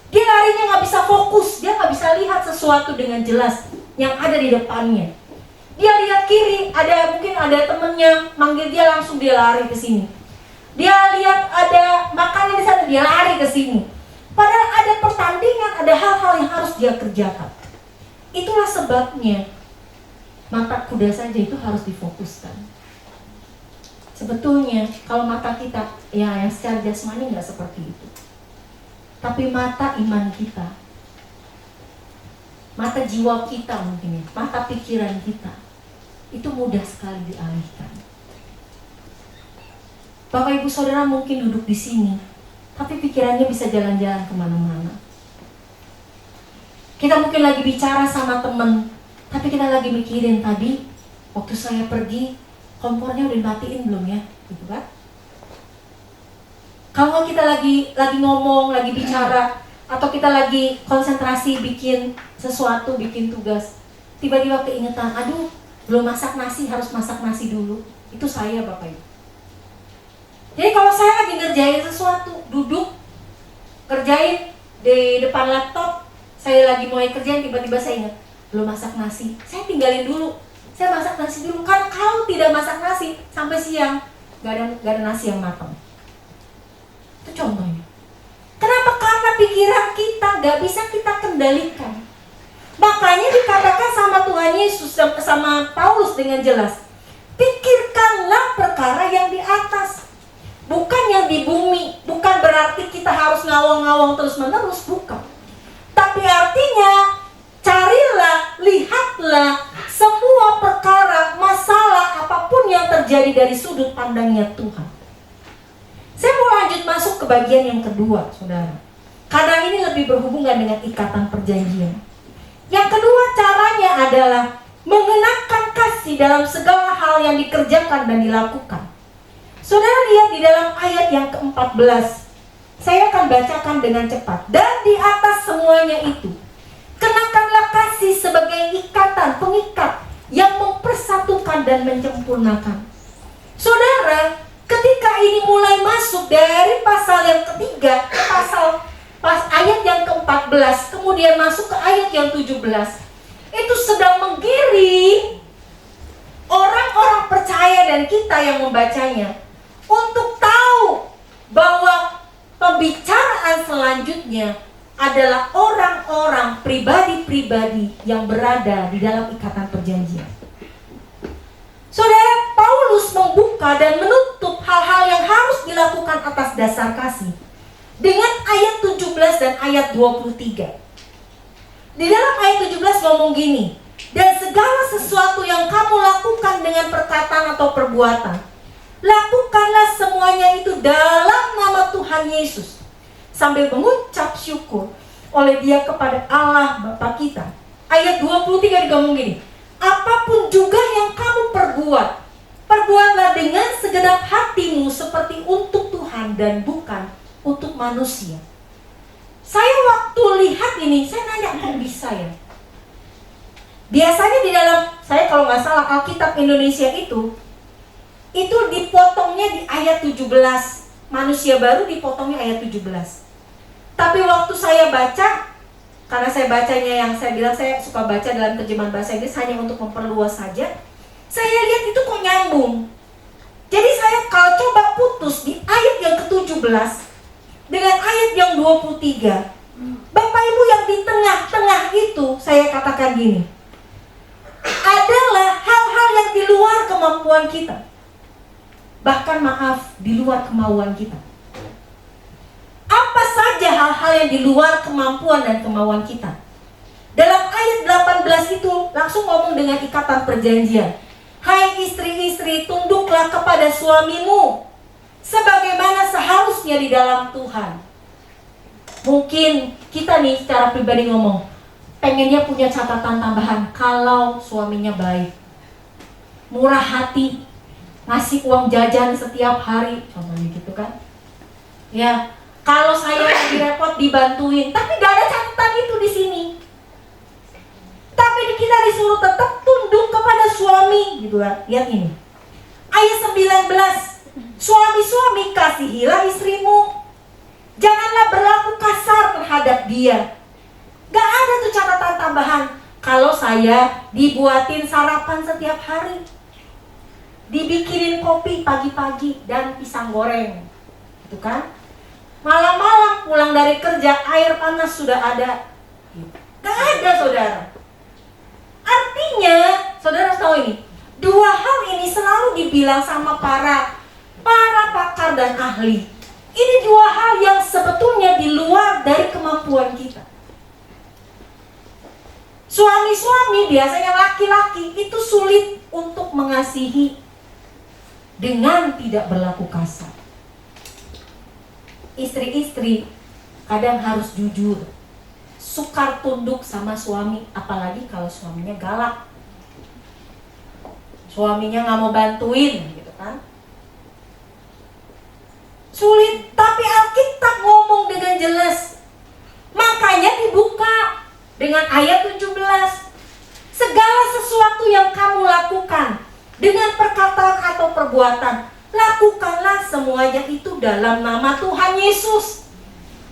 Dia larinya nggak bisa fokus, dia nggak bisa lihat sesuatu dengan jelas yang ada di depannya. Dia lihat kiri, mungkin ada temennya manggil dia, langsung dia lari ke sini. Dia lihat ada makanan di sana, dia lari ke sini. Padahal ada pertandingan, ada hal-hal yang harus dia kerjakan. Itulah sebabnya mata kuda saja itu harus difokuskan. Sebetulnya kalau mata kita yang secara jasmani nggak seperti itu. Tapi mata iman kita, mata jiwa kita mungkin ya, mata pikiran kita, itu mudah sekali dialihkan. Bapak Ibu Saudara mungkin duduk di sini, tapi pikirannya bisa jalan-jalan kemana-mana. Kita mungkin lagi bicara sama teman, tapi kita lagi mikirin tadi, waktu saya pergi, kompornya udah dimatiin belum ya? Gitu kan? Kalau kita lagi ngomong, lagi bicara, atau kita lagi konsentrasi bikin sesuatu, bikin tugas, tiba-tiba keingetan, aduh, belum masak nasi, harus masak nasi dulu. Itu saya, Bapak Ibu. Jadi kalau saya lagi ngerjain sesuatu, duduk, kerjain di depan laptop, saya lagi mulai kerjain, tiba-tiba saya ingat, belum masak nasi, saya tinggalin dulu, saya masak nasi dulu. Karena kalau tidak masak nasi, sampai siang, gak ada nasi yang matang. Itu contohnya. Kenapa? Karena pikiran kita gak bisa kita kendalikan. Makanya dikatakan sama Tuhan Yesus, sama Paulus dengan jelas, pikirkanlah perkara yang di atas, bukan yang di bumi. Bukan berarti kita harus ngawang-ngawang terus-menerus, bukan. Tapi artinya, carilah, lihatlah semua perkara, masalah, apapun yang terjadi dari sudut pandangnya Tuhan. Saya mau lanjut masuk ke bagian yang kedua, saudara. Karena ini lebih berhubungan dengan ikatan perjanjian. Yang kedua caranya adalah mengenakan kasih dalam segala hal yang dikerjakan dan dilakukan. Saudara lihat di dalam ayat yang ke-14. Saya akan bacakan dengan cepat. Dan di atas semuanya itu, kenakanlah kasih sebagai ikatan pengikat yang mempersatukan dan menyempurnakan. Saudara, ketika ini mulai masuk dari pasal yang ketiga, ayat yang ke-14, kemudian masuk ke ayat yang 17, itu sedang menggiring orang-orang percaya dan kita yang membacanya untuk tahu bahwa pembicaraan selanjutnya adalah orang-orang pribadi-pribadi yang berada di dalam ikatan perjanjian. Saudara, Paulus membuka dan menutup hal-hal yang harus dilakukan atas dasar kasih dengan ayat 17 dan ayat 23. Di dalam ayat 17 ngomong gini, dan segala sesuatu yang kamu lakukan dengan perkataan atau perbuatan, lakukanlah semuanya itu dalam nama Tuhan Yesus, sambil mengucap syukur oleh Dia kepada Allah Bapa kita. Ayat 23 ngomong gini, apapun juga yang kamu perbuat, perbuatlah dengan segenap hatimu seperti untuk Tuhan dan bukan untuk manusia. Saya waktu lihat ini, saya nanya, kok bisa ya? Biasanya di dalam, saya kalau nggak salah Alkitab Indonesia itu dipotongnya di ayat 17. Manusia baru dipotongnya ayat 17. Tapi waktu saya baca, karena saya bacanya yang saya bilang saya suka baca dalam terjemahan bahasa Inggris hanya untuk memperluas saja, saya lihat itu kok nyambung. Jadi saya kalau coba putus di ayat yang ke-17 dengan ayat yang 23, Bapak Ibu yang di tengah-tengah itu, saya katakan gini, adalah hal-hal yang di luar kemampuan kita. Bahkan maaf, di luar kemauan kita. Apa saja hal-hal yang di luar kemampuan dan kemauan kita? Dalam ayat 18 itu langsung ngomong dengan ikatan perjanjian. Hai istri-istri, tunduklah kepada suamimu sebagaimana seharusnya di dalam Tuhan. Mungkin kita nih secara pribadi ngomong, pengennya punya catatan tambahan kalau suaminya baik, murah hati, ngasih uang jajan setiap hari, contohnya gitu kan. Ya, kalau saya lagi repot dibantuin, tapi gak ada catatan itu di sini. Tapi kita disuruh tetap tunduk kepada suami, gitu kan. Lihat ini. Ayat 19. Suami-suami, kasihilah istrimu. Janganlah berlaku kasar terhadap dia. Gak ada tuh catatan tambahan. Kalau saya dibuatin sarapan setiap hari, dibikinin kopi pagi-pagi dan pisang goreng, gitu kan. Malam-malam pulang dari kerja, air panas sudah ada. Gak ada, saudara. Artinya, saudara tahu ini, dua hal ini selalu dibilang sama para pakar dan ahli. Ini dua hal yang sebetulnya di luar dari kemampuan kita. Suami-suami, biasanya laki-laki, itu sulit untuk mengasihi dengan tidak berlaku kasar. Istri-istri kadang harus jujur, sukar tunduk sama suami, apalagi kalau suaminya galak. Suaminya gak mau bantuin, gitu kan. Sulit, tapi Alkitab ngomong dengan jelas. Makanya dibuka dengan ayat 17. Segala sesuatu yang kamu lakukan dengan perkataan atau perbuatan, lakukanlah semuanya itu dalam nama Tuhan Yesus.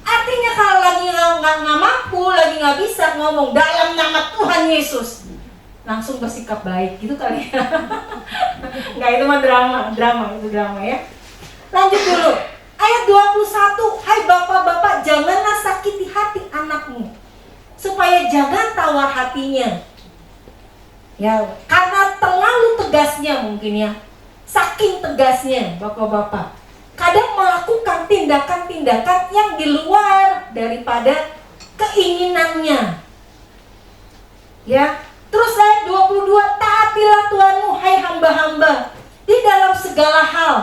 Artinya kalau lagi nggak mampu, lagi nggak bisa ngomong dalam nama Tuhan Yesus, langsung bersikap baik gitu kali ya. Nggak, itu mah drama ya. Lanjut dulu. Ayat 21. Hai bapak-bapak, janganlah sakiti hati anakmu, supaya jangan tawar hatinya. Ya, karena terlalu tegasnya mungkin ya. Saking tegasnya bapak-bapak, kadang melakukan tindakan-tindakan yang di luar daripada keinginannya. Ya, terus ayat 22, taatilah Tuhanmu hai hamba-hamba di dalam segala hal.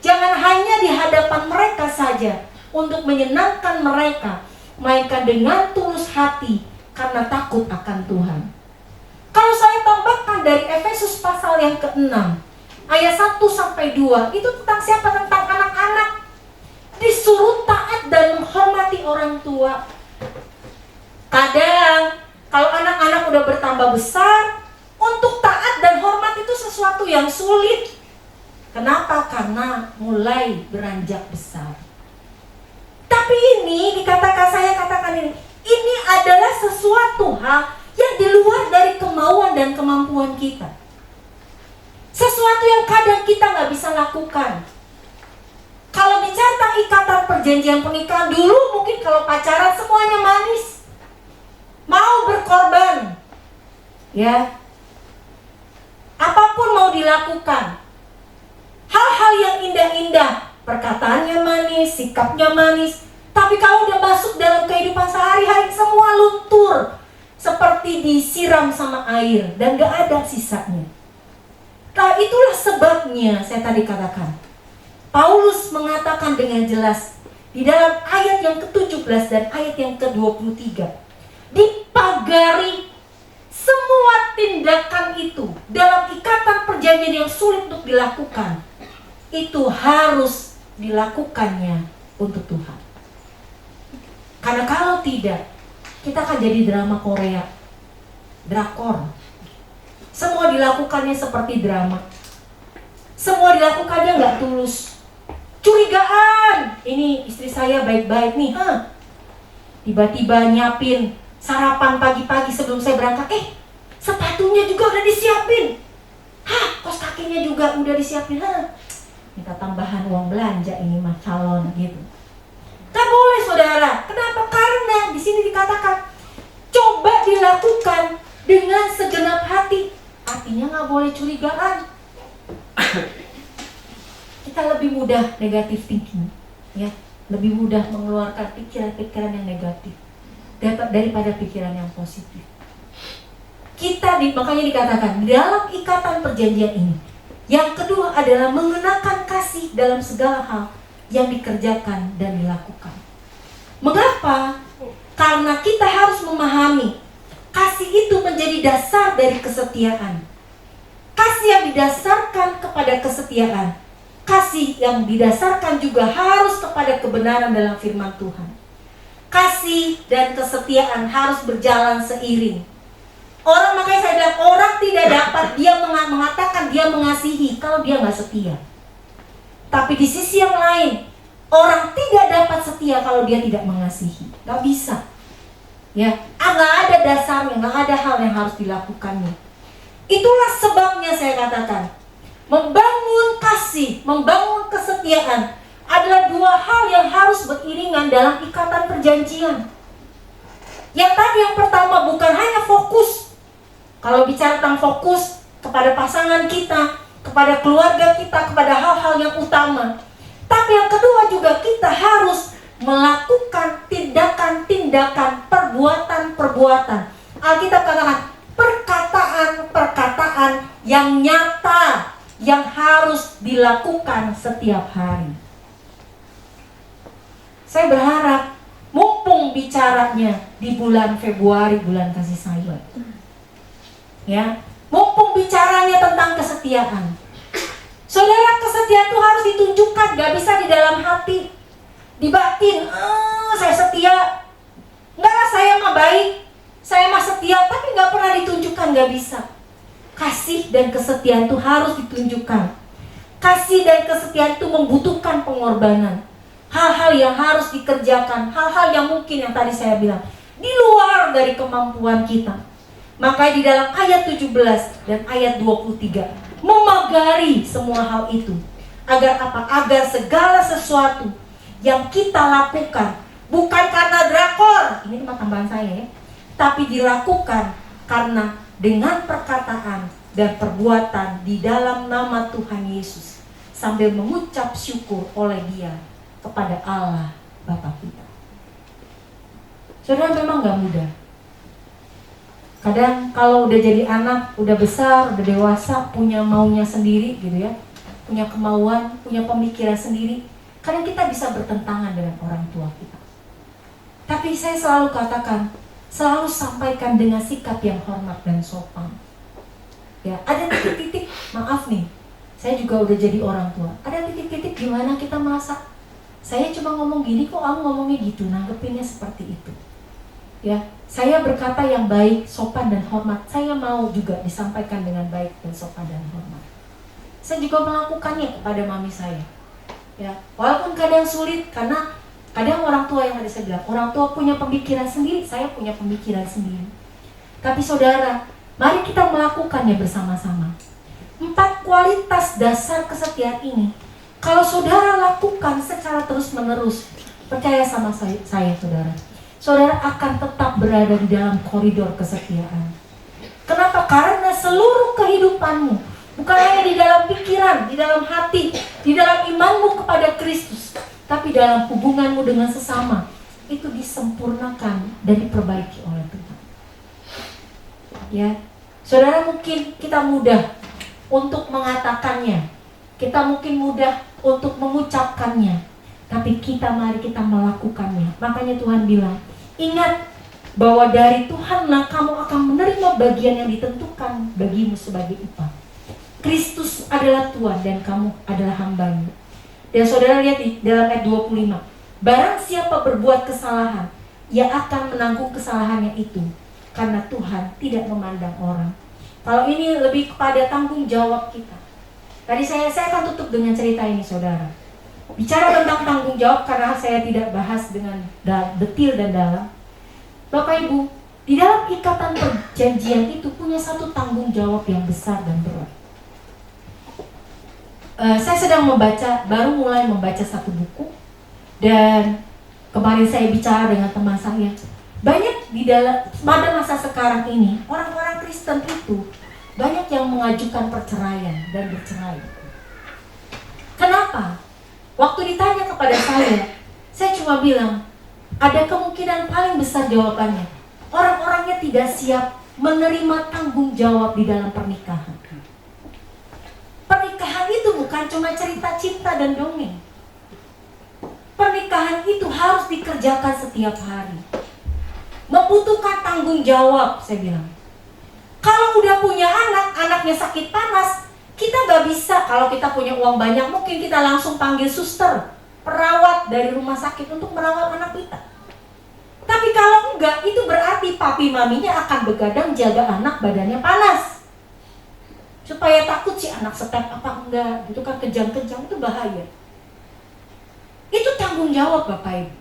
Jangan hanya di hadapan mereka saja untuk menyenangkan mereka, melainkan dengan tulus hati karena takut akan Tuhan. Kalau saya tambahkan dari Efesus pasal yang ke-6, ayat 1-2, itu tentang siapa? Tentang anak-anak. Disuruh taat dan menghormati orang tua. Kadang kalau anak-anak udah bertambah besar, untuk taat dan hormat itu sesuatu yang sulit. Kenapa? Karena mulai beranjak besar. Tapi ini saya katakan ini adalah sesuatu hal yang di luar dari kemauan dan kemampuan kita. Sesuatu yang kadang kita nggak bisa lakukan. Kalau bicara tentang ikatan perjanjian pernikahan, dulu mungkin kalau pacaran semuanya manis, mau berkorban, ya, apapun mau dilakukan. Hal-hal yang indah-indah, perkataannya manis, sikapnya manis. Tapi kalau udah masuk dalam kehidupan sehari-hari, semua luntur, seperti disiram sama air dan gak ada sisanya. Nah, itulah sebabnya saya tadi katakan, Paulus mengatakan dengan jelas di dalam ayat yang ke-17 dan ayat yang ke-23, dipagari semua tindakan itu dalam ikatan perjanjian yang sulit untuk dilakukan, itu harus dilakukannya untuk Tuhan. Karena kalau tidak, kita akan jadi drama Korea, drakor. Semua dilakukannya seperti drama. Semua dilakukannya nggak tulus. Curigaan, ini istri saya baik-baik nih, tiba-tiba nyiapin sarapan pagi-pagi sebelum saya berangkat. Sepatunya juga udah disiapin. Kos kakinya juga udah disiapin. Minta tambahan uang belanja ini mah calon gitu. Tak boleh saudara. Kenapa? Karena di sini dikatakan coba dilakukan dengan segenap hati. Artinya nggak boleh curigaan. Kita lebih mudah negatif thinking, ya, lebih mudah mengeluarkan pikiran-pikiran yang negatif daripada pikiran yang positif. Makanya dikatakan dalam ikatan perjanjian ini, yang kedua adalah mengenakan kasih dalam segala hal yang dikerjakan dan dilakukan. Mengapa? Karena kita harus memahami kasih itu menjadi dasar dari kesetiaan. Kasih yang didasarkan kepada kesetiaan, kasih yang didasarkan juga harus kepada kebenaran dalam firman Tuhan. Kasih dan kesetiaan harus berjalan seiring. Makanya saya bilang, orang tidak dapat dia mengatakan dia mengasihi kalau dia nggak setia. Tapi di sisi yang lain, orang tidak dapat setia kalau dia tidak mengasihi. Nggak bisa. Ya, nggak ada dasarnya, nggak ada hal yang harus dilakukannya. Itulah sebabnya saya katakan, membangun kasih, membangun kesetiaan adalah dua hal yang harus beriringan dalam ikatan perjanjian. Yang tadi yang pertama bukan hanya fokus. Kalau bicara tentang fokus kepada pasangan kita, kepada keluarga kita, kepada hal-hal yang utama. Tapi yang kedua juga kita harus melakukan tindakan-tindakan, perbuatan-perbuatan. Alkitab katakan perkataan-perkataan yang nyata, yang harus dilakukan setiap hari. Saya berharap mumpung bicaranya di bulan Februari, bulan kasih sayang, ya, mumpung bicaranya tentang kesetiaan. Saudara, kesetiaan itu harus ditunjukkan, gak bisa di dalam hati, di batin. Saya setia, enggak lah, saya mah baik, saya mah setia, tapi gak pernah ditunjukkan, gak bisa. Kasih dan kesetiaan itu harus ditunjukkan. Kasih dan kesetiaan itu membutuhkan pengorbanan. Hal-hal yang harus dikerjakan, hal-hal yang mungkin yang tadi saya bilang di luar dari kemampuan kita. Maka di dalam ayat 17 dan ayat 23 memagari semua hal itu. Agar apa? Agar segala sesuatu yang kita lakukan bukan karena drakor, ini cuma tambahan saya ya, tapi dilakukan karena dengan perkataan dan perbuatan di dalam nama Tuhan Yesus, sambil mengucap syukur oleh Dia kepada Allah Bapa kita. Saudara, memang gak mudah. Kadang kalau udah jadi anak, udah besar, udah dewasa, punya maunya sendiri gitu ya, punya kemauan, punya pemikiran sendiri, kadang kita bisa bertentangan dengan orang tua kita. Tapi saya selalu katakan, selalu sampaikan dengan sikap yang hormat dan sopan. Ya, ada titik-titik, maaf nih, saya juga udah jadi orang tua. Ada titik-titik di mana kita merasa, saya cuma ngomong gini kok, kamu ngomongnya gitu, nanggepinnya seperti itu. Ya, saya berkata yang baik, sopan dan hormat. Saya mau juga disampaikan dengan baik dan sopan dan hormat. Saya juga melakukannya kepada mami saya. Ya, walaupun kadang sulit, karena kadang orang tua yang tadi saya bilang, orang tua punya pemikiran sendiri, saya punya pemikiran sendiri. Tapi saudara, mari kita melakukannya bersama-sama. 4 kualitas dasar kesetiaan ini, kalau saudara lakukan secara terus-menerus, percaya sama saya saudara, saudara akan tetap berada di dalam koridor kesetiaan. Kenapa? Karena seluruh kehidupanmu, bukan hanya di dalam pikiran, di dalam hati, di dalam imanmu kepada Kristus, tapi dalam hubunganmu dengan sesama, itu disempurnakan dan diperbaiki oleh Tuhan. Ya, saudara, mungkin kita mudah untuk mengatakannya, kita mungkin mudah untuk mengucapkannya, tapi mari kita melakukannya. Makanya Tuhan bilang, ingat bahwa dari Tuhanlah kamu akan menerima bagian yang ditentukan bagimu sebagai upah. Kristus adalah Tuhan dan kamu adalah hambanya. Dan saudara lihat di dalam ayat 25, barang siapa berbuat kesalahan, ia akan menanggung kesalahannya itu, karena Tuhan tidak memandang orang. Kalau ini lebih kepada tanggung jawab kita. Tadi saya akan tutup dengan cerita ini, saudara. Bicara tentang tanggung jawab, karena saya tidak bahas dengan detil dan dalam. Bapak Ibu, di dalam ikatan perjanjian itu punya satu tanggung jawab yang besar dan berat. Saya sedang baru mulai membaca satu buku, dan kemarin saya bicara dengan teman saya, Banyak di dalam pada masa sekarang ini, orang-orang Kristen itu banyak yang mengajukan perceraian dan bercerai. Kenapa? Waktu ditanya kepada saya cuma bilang, ada kemungkinan paling besar jawabannya, orang-orangnya tidak siap menerima tanggung jawab di dalam pernikahan. Pernikahan itu bukan cuma cerita cinta dan dongeng. Pernikahan itu harus dikerjakan setiap hari. Membutuhkan tanggung jawab, saya bilang. Kalau udah punya anak, anaknya sakit panas, kita gak bisa, kalau kita punya uang banyak, mungkin kita langsung panggil suster, perawat dari rumah sakit untuk merawat anak kita. Tapi kalau enggak, itu berarti papi maminya akan begadang jaga anak badannya panas. Supaya takut si anak step apa enggak, itu kan kejang-kejang, itu bahaya. Itu tanggung jawab Bapak Ibu.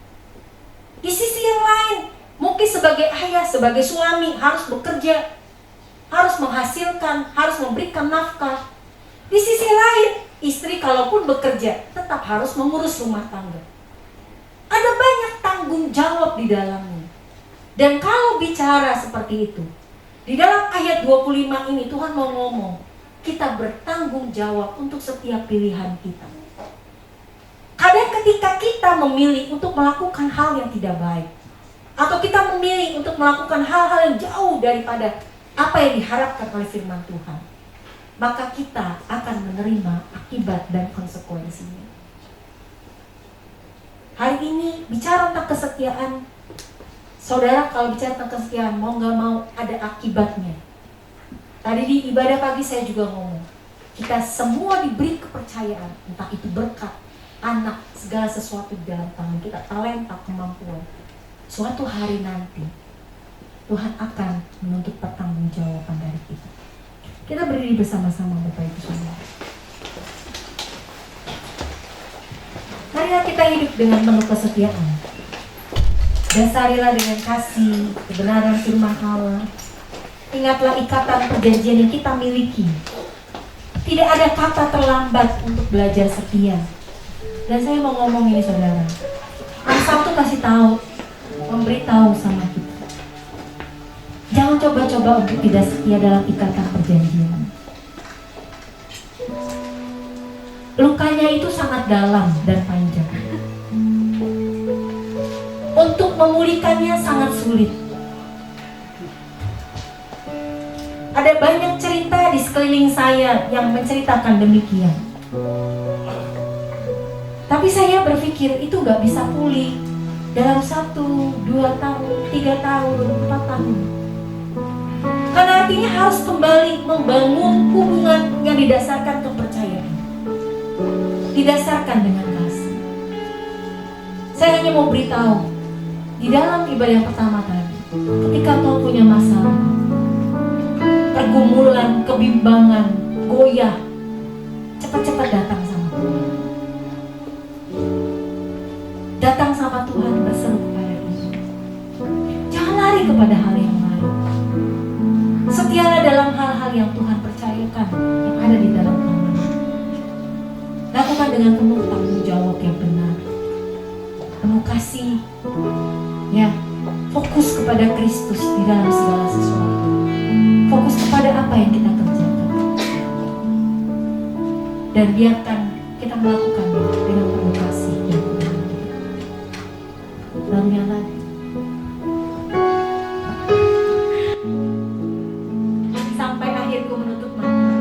Di sisi yang lain, mungkin sebagai ayah, sebagai suami harus bekerja, harus menghasilkan, harus memberikan nafkah. Di sisi lain, istri kalaupun bekerja tetap harus mengurus rumah tangga. Ada banyak tanggung jawab di dalamnya. Dan kalau bicara seperti itu, di dalam ayat 25 ini Tuhan mau ngomong, kita bertanggung jawab untuk setiap pilihan kita. Kadang ketika kita memilih untuk melakukan hal yang tidak baik, atau kita memilih untuk melakukan hal-hal yang jauh daripada apa yang diharapkan oleh firman Tuhan, maka kita akan menerima akibat dan konsekuensinya. Hari ini bicara tentang kesetiaan, saudara, kalau bicara tentang kesetiaan, mau gak mau ada akibatnya. Tadi di ibadah pagi saya juga ngomong, kita semua diberi kepercayaan, entah itu berkat, anak, segala sesuatu di dalam tangan kita, talenta, kemampuan. Suatu hari nanti Tuhan akan menuntut pertanggungjawaban dari kita. Kita berdiri bersama-sama Bapak Ibu Saudara. Marilah kita hidup dengan penuh kesetiaan. Dasarilah dengan kasih, kebenaran firman Allah. Ingatlah ikatan perjanjian yang kita miliki. Tidak ada kata terlambat untuk belajar setia. Dan saya mau ngomong ini saudara, Amsal tuh kasih tahu, memberitahu sama kita, jangan coba-coba untuk tidak setia dalam ikatan perjanjian. Lukanya itu sangat dalam dan panjang. Untuk memulihkannya sangat sulit. Ada banyak cerita di sekeliling saya yang menceritakan demikian. Tapi saya berpikir itu gak bisa pulih dalam 1, 2 tahun, 3 tahun, 4 tahun. Karena artinya harus kembali membangun hubungan yang didasarkan kepercayaan, didasarkan dengan kasih. Saya hanya mau beritahu, di dalam ibadah yang pertama tadi, ketika kau punya masalah, pergumulan, kebimbangan, goyah, cepat-cepat datang sama Tuhan. Datang sama Tuhan, berseru kepada Dia. Jangan lari kepada hal yang lain. Setialah dalam hal-hal yang Tuhan percayakan, yang ada di dalam tangan. Lakukan dengan penuh tanggung jawab yang benar, penuh kasih, ya, fokus kepada Kristus di dalam segala sesuatu. Fokus kepada apa yang kita kerjakan. Dan biarkan kita melakukannya dengan penuh kasih yang benar. Lalu yang tadi, sampai akhirku menutup mata.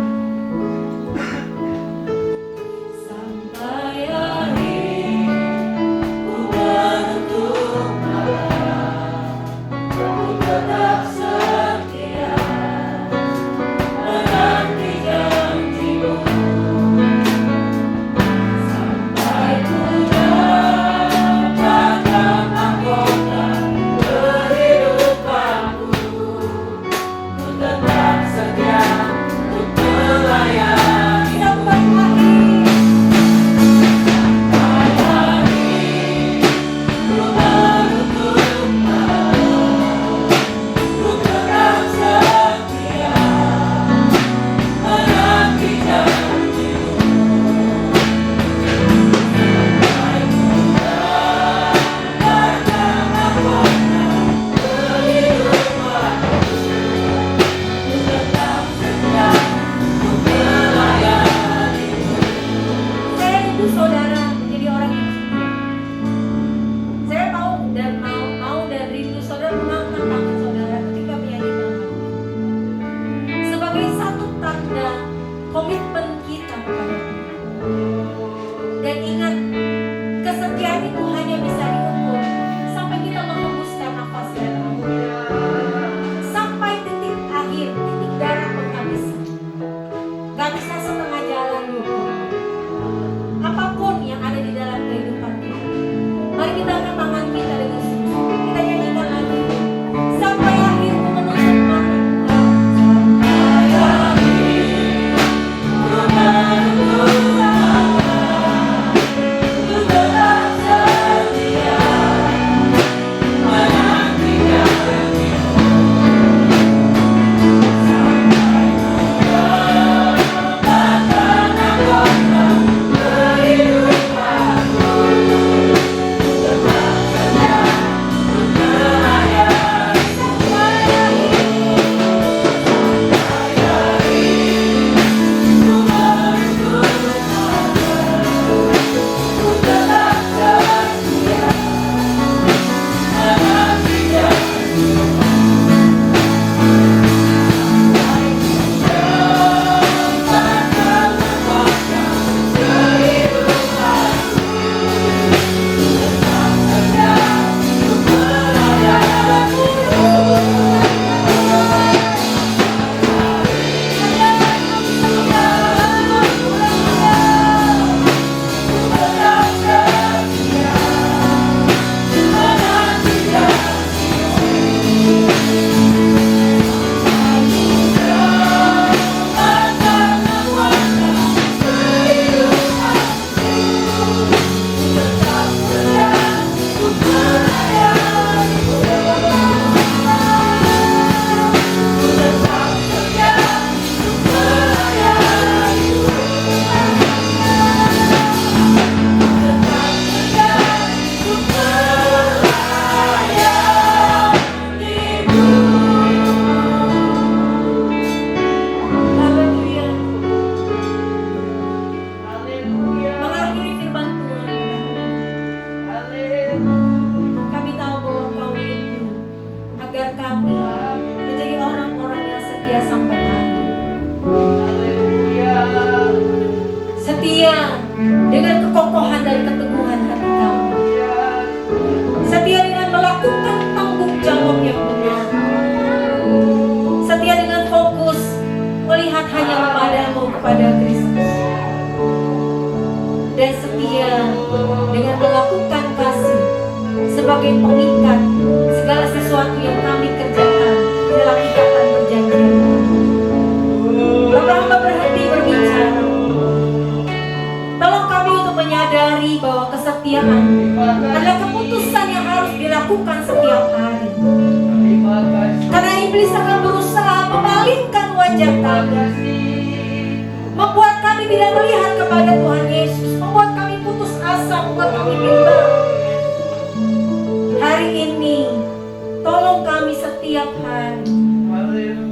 Sampai akhirku menutup mata, aku tetap setia menanti janjimu. Sampai ku dapat komitmen kita kepada Tuhan. Dan ingat, kesetiaan itu hanya bisa diukur sampai kita menghembuskan nafas dan sampai titik akhir, titik darah penghabisan. Gak bisa setengah jalan diukur. Apapun yang ada di dalam kehidupan kita, mari kita angkat tangan kita dengan sungguh-sungguh. Kita nyanyikan lagi sampai akhir menusuk mata Tuhan. Sebagai pengikat segala sesuatu yang kami kerjakan di dalam ikatan perjanjian. Bapak berhenti berbicara. Tolong kami untuk menyadari bahwa kesetiaan adalah keputusan yang harus dilakukan setiap hari. Karena iblis akan berusaha memalingkan wajah kami, membuat kami tidak melihat kepada Tuhan Yesus, membuat kami putus asa, membuat kami bimbang. Hari ini, tolong kami setiap hari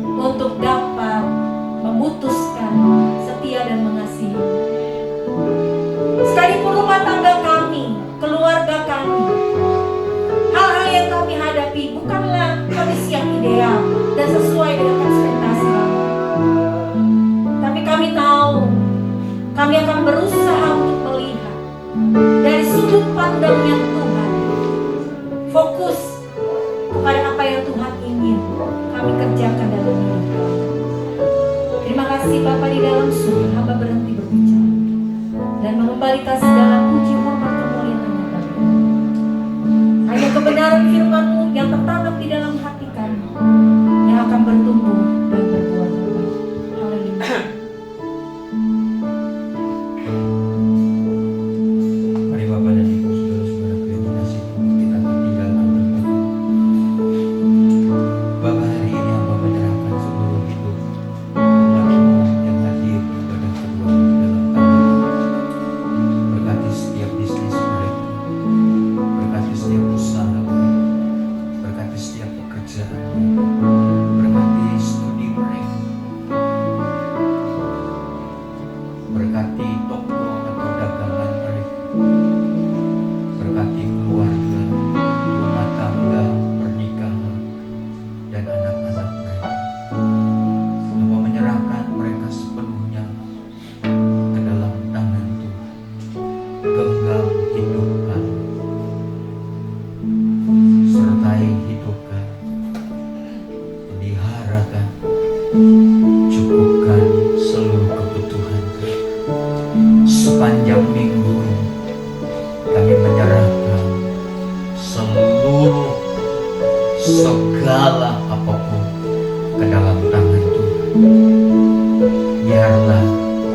untuk dapat memutuskan setia dan mengasihi. Sekalipun rumah tangga kami, keluarga kami, hal-hal yang kami hadapi bukanlah kondisi yang ideal dan sesuai dengan ekspektasi kami. Tapi kami tahu, kami akan berusaha untuk melihat dari sudut pandangnya Tuhan. Fokus kepada apa yang Tuhan ingin kami kerjakan dalam hidup kami. Terima kasih Bapa di dalam surga, hamba berhenti berbicara dan mengembalikan segala puji hormat kemuliaan hanya bagi. Hanya kebenaran firman-Mu yang tertanam di dalam hati kami yang akan bertumbuh dan berbuah. Haleluya. Mari Bapak dan Ibu saudara-saudara yang dikasihi, kita tinggal ambil Bapak, hari ini hamba menyerahkan seluruh hidup anak-anak yang hadir pada kedua dalam kami. Berkati setiap bisnis mereka, berkati setiap usaha mereka, berkati setiap pekerjaan mereka, berkati studi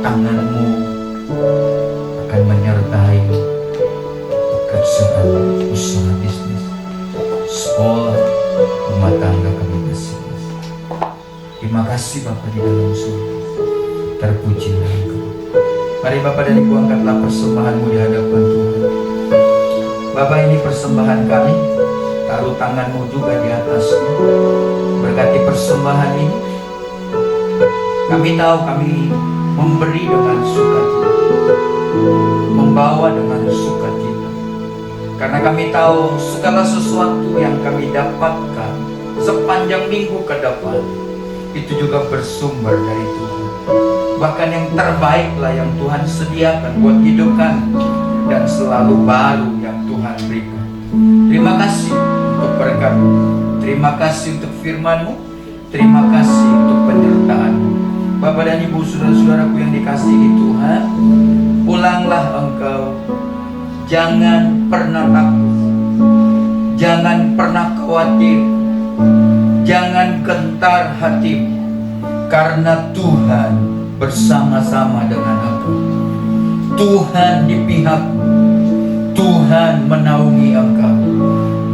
tangan-Mu akan menyertai pekerjaan, usaha bisnis, sekolah, rumah tangga kami masing-masing. Terima kasih Bapa di dalam surga. Terpujilah Engkau. Mari Bapak dan Ibu angkatlah persembahan-Mu di hadapan Tuhan. Bapak, ini persembahan kami. Taruh tangan-Mu juga di atasnya. Berkati persembahan ini. Kami tahu kami memberi dengan sukacita, membawa dengan sukacita. Karena kami tahu segala sesuatu yang kami dapatkan sepanjang minggu ke depan itu juga bersumber dari Tuhan. Bahkan yang terbaiklah yang Tuhan sediakan buat hidup kami, dan selalu baru yang Tuhan berikan. Terima kasih untuk berkat-Mu, terima kasih untuk firman-Mu, terima kasih untuk penyertaan-Mu. Bapak dan Ibu, saudara-saudaraku yang dikasihi Tuhan, pulanglah engkau. Jangan pernah takut, jangan pernah khawatir, jangan gentar hatimu, karena Tuhan bersama-sama dengan engkau. Tuhan di pihakmu, Tuhan menaungi engkau,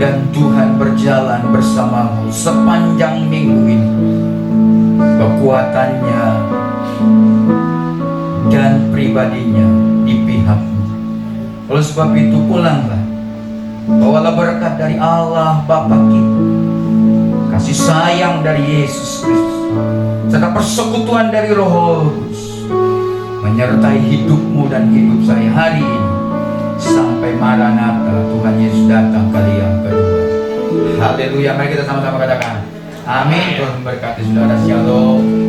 dan Tuhan berjalan bersamamu sepanjang minggu ini. Kekuatannya dan pribadinya di pihakmu. Oleh sebab itu pulanglah, bawalah berkat dari Allah Bapa kita, kasih sayang dari Yesus Kristus, serta persekutuan dari Roh Kudus menyertai hidupmu dan hidup saya hari ini sampai Maranatha, Tuhan Yesus datang kali yang kedua. Haleluya. Mari kita sama-sama katakan amin. Tuhan memberkati saudara. Shalom.